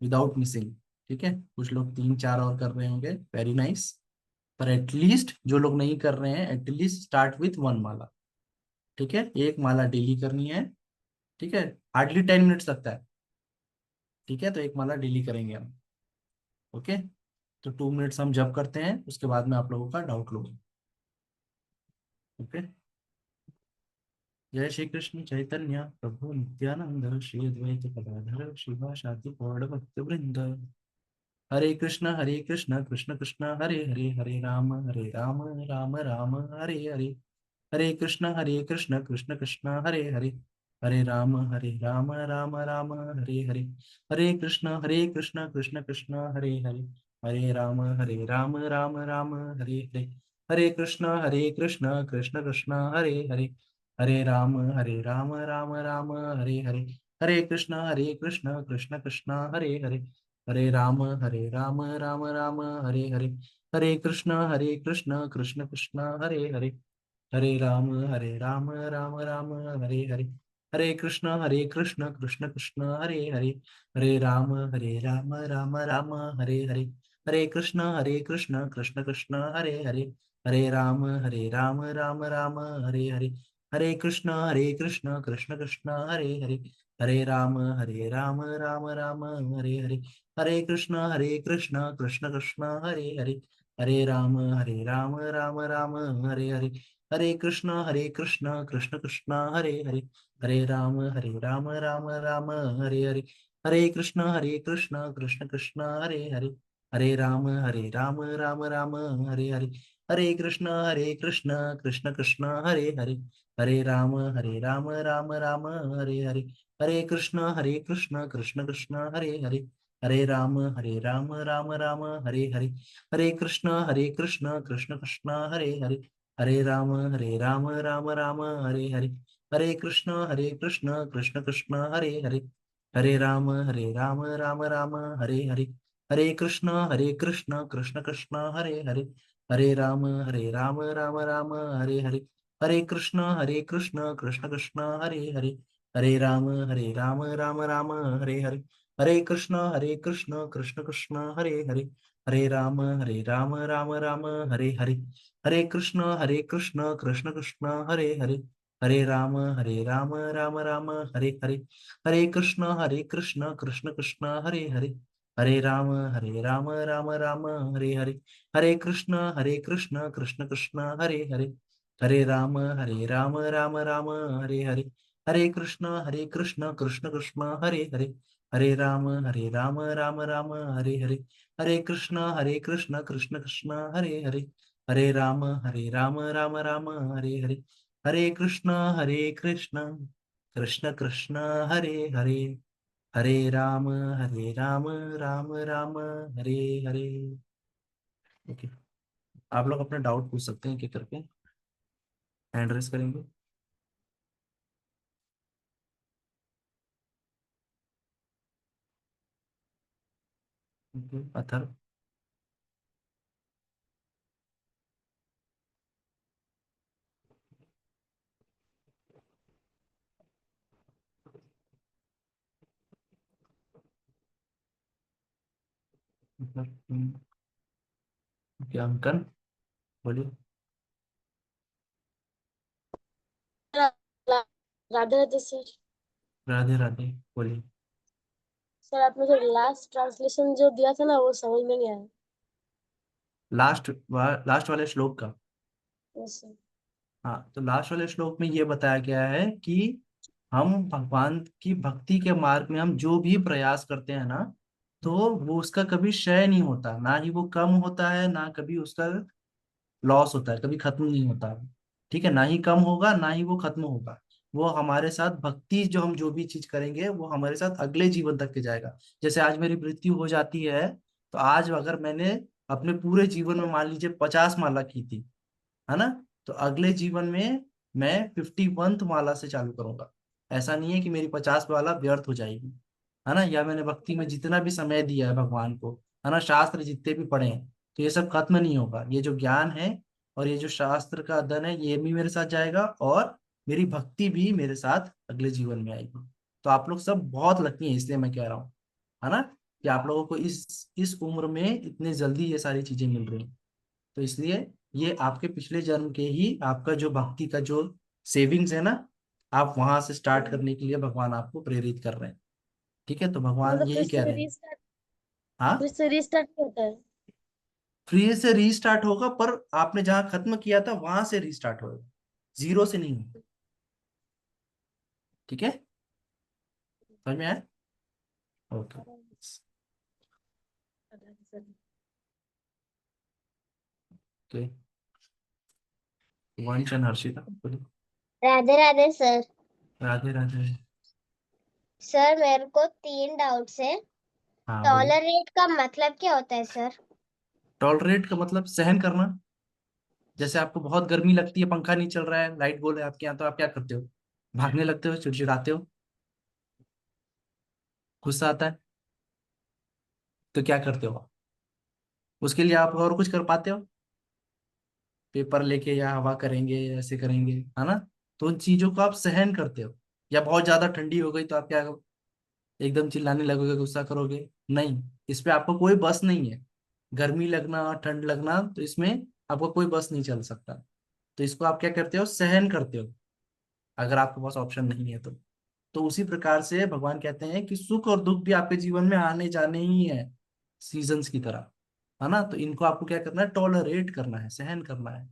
विदाउट मिसिंग। ठीक है, कुछ लोग 3-4 और कर रहे होंगे, वेरी नाइस, पर एटलीस्ट जो लोग नहीं कर रहे हैं, एटलीस्ट स्टार्ट विथ 1 माला। ठीक है, 1 माला डेली करनी है। ठीक है, हार्डली 10 मिनट्स लगता है। ठीक है, तो 1 माला डेली करेंगे हम। ओके, तो 2 मिनट्स हम जब करते हैं, उसके बाद में आप लोगों का डाउट लूंगा। ओके, जय श्री कृष्ण चैतन्य प्रभु नित्यानंद श्री अद्वैत गदाधर शिवासादि गौड़ भक्त वृंद। हरे कृष्ण कृष्ण कृष्ण हरे हरे, हरे राम राम राम हरे हरे, हरे कृष्ण कृष्ण कृष्ण हरे हरे, हरे राम राम राम हरे हरे, हरे कृष्ण कृष्ण कृष्ण हरे हरे, हरे राम राम राम हरे हरे, हरे कृष्ण कृष्ण कृष्ण कृष्ण हरे हरे, हरे राम राम राम हरे हरे, हरे कृष्ण कृष्ण कृष्ण हरे हरे, हरे राम राम राम हरे हरे, हरे कृष्ण कृष्ण कृष्ण हरे हरे, हरे राम राम राम हरे हरे, हरे कृष्ण कृष्ण कृष्ण हरे हरे, हरे राम राम राम हरे हरे, हरे कृष्ण कृष्ण कृष्ण हरे हरे, हरे राम राम राम हरे हरे, हरे कृष्ण कृष्ण कृष्ण हरे हरे, हरे राम राम राम हरे हरे, हरे कृष्ण कृष्ण कृष्ण हरे हरे, हरे राम राम राम हरे हरे, हरे कृष्ण कृष्ण कृष्ण हरे हरे, हरे राम राम राम हरे हरे, हरे कृष्ण कृष्ण कृष्ण हरे हरे, हरे राम राम राम हरे हरे, हरे कृष्ण कृष्ण कृष्ण हरे हरे, हरे राम राम राम हरे हरे, हरे कृष्ण कृष्ण कृष्ण हरे हरे, हरे राम राम राम हरे हरे, हरे कृष्ण कृष्ण कृष्ण हरे हरे, हरे राम राम राम हरे हरे, हरे कृष्ण कृष्ण कृष्ण हरे हरे, हरे राम राम राम हरे हरे, हरे कृष्ण कृष्ण कृष्ण हरे हरे, हरे राम राम राम हरे हरे, हरे कृष्ण कृष्ण कृष्ण हरे हरे, हरे राम राम राम हरे हरे, हरे कृष्ण कृष्ण कृष्ण हरे हरे, हरे राम राम राम हरे हरे, हरे कृष्ण कृष्ण कृष्ण हरे हरे, हरे राम राम राम हरे हरे, हरे कृष्ण कृष्ण कृष्ण हरे हरे, हरे राम राम राम हरे हरे, हरे कृष्ण कृष्ण कृष्ण हरे हरे, हरे राम राम राम हरे हरे, हरे कृष्ण कृष्ण कृष्ण हरे हरे, हरे राम राम राम हरे हरे, हरे कृष्ण कृष्ण कृष्ण हरे हरे, हरे राम राम राम हरे हरे, हरे कृष्ण कृष्ण कृष्ण हरे हरे, हरे राम राम राम राम हरे हरे। ओके, आप लोग अपने डाउट पूछ सकते हैं क्या करके, हैंड रेस करेंगे। अथर क्या अंकन बोलिए। राधे राधे सर। राधे राधे बोलिए। सर आपने जो लास्ट ट्रांसलेशन जो दिया था ना वो समझ में नहीं आया। लास्ट वाले श्लोक का। Yes, sir. हाँ, तो लास्ट वाले श्लोक में ये बताया गया है कि हम भगवान की भक्ति के मार्ग में हम जो भी प्रयास करते हैं ना, तो वो उसका कभी क्षय नहीं होता, ना ही वो कम होता है, ना कभी उसका लॉस होता है, कभी खत्म नहीं होता है। ठीक है, ना ही कम होगा ना ही वो खत्म होगा। वो हमारे साथ भक्ति, जो हम जो भी चीज करेंगे वो हमारे साथ अगले जीवन तक के जाएगा। जैसे आज मेरी मृत्यु हो जाती है, तो आज अगर मैंने अपने पूरे जीवन में मान लीजिए 50 माला की थी, है ना, तो अगले जीवन में मैं 51th माला से चालू करूंगा। ऐसा नहीं है कि मेरी 50 माला व्यर्थ हो जाएगी, है ना, या मैंने भक्ति में जितना भी समय दिया है भगवान को, है ना, शास्त्र जितने भी पढ़े हैं, तो ये सब खत्म नहीं होगा। ये जो ज्ञान है और ये जो शास्त्र का अध्ययन है, ये भी मेरे साथ जाएगा, और मेरी भक्ति भी मेरे साथ अगले जीवन में आएगी। तो आप लोग सब बहुत लकी हैं, इसलिए मैं कह रहा हूँ, है ना, कि आप लोगों को इस उम्र में इतने जल्दी ये सारी चीजें मिल रही हैं। तो इसलिए ये आपके पिछले जन्म के ही आपका जो भक्ति का जो सेविंग्स है ना, आप वहां से स्टार्ट करने के लिए भगवान आपको प्रेरित कर रहे हैं। ठीक है, तो भगवान मतलब यही कह रहे हैं। फिर हाँ, से रीस्टार्ट होता है। फ्री से रीस्टार्ट होगा, पर आपने जहां खत्म किया था वहां से रीस्टार्ट होगा, जीरो से नहीं। ठीक है, समझ में आया। ओके, ओके, वंश एंड हर्षिता बोलिए। राधे राधे सर। राधे राधे। सर मेरे को 3 डाउट्स है। हाँ बोलिए। टॉलरेट का मतलब क्या होता है सर? टॉलरेट का मतलब सहन करना। जैसे आपको बहुत गर्मी लगती है, पंखा नहीं चल रहा है, लाइट गोल है आपके यहाँ, तो आप क्या करते हो? भागने लगते हो, चिड़चिड़ाते हो, गुस्सा आता है तो क्या करते हो? उसके लिए आप और कुछ कर पाते हो? पेपर लेके या हवा करेंगे, ऐसे करेंगे, है ना? तो उन चीजों को आप सहन करते हो। या बहुत ज्यादा ठंडी हो गई तो आप क्या, एकदम चिल्लाने लगोगे, गुस्सा करोगे? नहीं, इस पे आपको कोई बस नहीं है। गर्मी लगना, ठंड लगना, तो इसमें आपको कोई बस नहीं चल सकता। तो इसको आप क्या करते हो, सहन करते हो, अगर आपके पास ऑप्शन नहीं है तो। तो उसी प्रकार से भगवान कहते हैं कि सुख और दुख भी आपके जीवन में आने जाने ही है, सीजन्स की तरह, है ना? तो इनको आपको क्या करना है, टॉलरेट करना है, सहन करना है,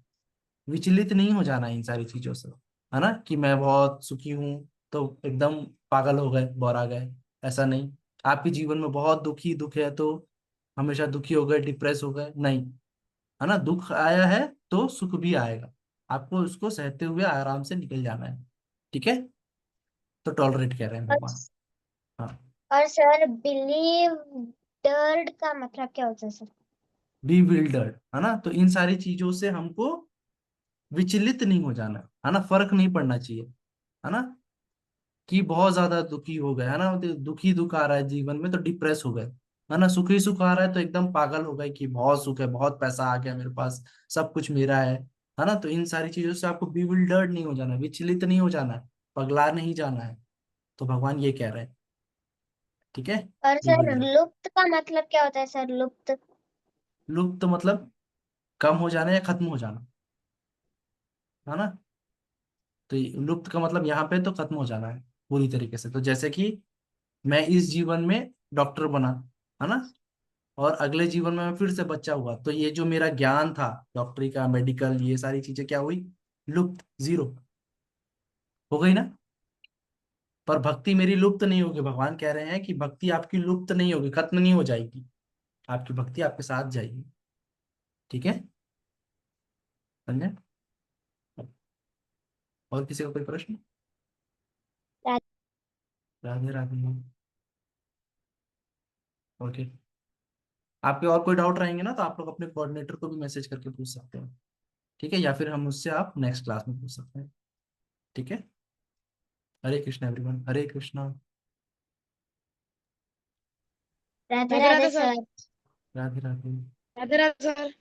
विचलित नहीं हो जाना है इन सारी चीजों से, है ना? कि मैं बहुत सुखी हूं तो एकदम पागल हो गए, बौरा गए, ऐसा नहीं। आपके जीवन में बहुत दुखी दुख है तो हमेशा दुखी हो गए, डिप्रेस हो गए, नहीं, है ना? दुख आया है तो सुख भी आएगा, आपको उसको सहते हुए आराम से निकल जाना है। ठीक है? तो टॉलरेट कह रहे हैं भगवान। हाँ। और सर बिलीव्ड का मतलब क्या होता है सर? बी विल्डर्ड, है ना? तो इन सारी चीजों से हमको विचलित नहीं हो जाना, है ना? फर्क नहीं पड़ना चाहिए, है ना? कि बहुत ज्यादा दुखी हो गए, है ना? तो दुखी दुख आ रहा है जीवन में तो डिप्रेस हो गए, है ना? सुखी सुख आ रहा है तो एकदम पागल हो गए कि बहुत सुख है, बहुत पैसा आ गया मेरे पास, सब कुछ मेरा है ना? तो इन सारी चीजों से आपको बिविल्डर्ड नहीं हो जाना, विचलित नहीं हो जाना है, पगला नहीं जाना है। तो भगवान ये कह रहे हैं। ठीक है? और सर बिविल्डर्ड, लुप्त का मतलब क्या होता है सर? लुप्त? लुप्त मतलब कम हो जाना या खत्म हो जाना, है ना? तो लुप्त का मतलब यहाँ पे तो खत्म हो जाना है पूरी तरीके से। तो जैसे कि मैं इस जीवन में डॉक्टर बना, है ना? और अगले जीवन में मैं फिर से बच्चा हुआ, तो ये जो मेरा ज्ञान था डॉक्टरी का, मेडिकल, ये सारी चीजें क्या हुई, लुप्त, जीरो हो गई ना? पर भक्ति मेरी लुप्त नहीं होगी। भगवान कह रहे हैं कि भक्ति आपकी लुप्त नहीं होगी, खत्म नहीं हो जाएगी, आपकी भक्ति आपके साथ जाएगी। ठीक है? समझे? और किसी का कोई प्रश्न? राधे राधे। ओके, आपके और कोई डाउट रहेंगे ना तो आप लोग अपने कोऑर्डिनेटर को भी मैसेज करके पूछ सकते हैं। ठीक है? या फिर हम उससे आप नेक्स्ट क्लास में पूछ सकते हैं। ठीक है? Hare Krishna everyone, Hare Krishna. Radhe Radhe Radhe Radhe sir. Sir. Radhe Radhe. Radhe Radhe sir.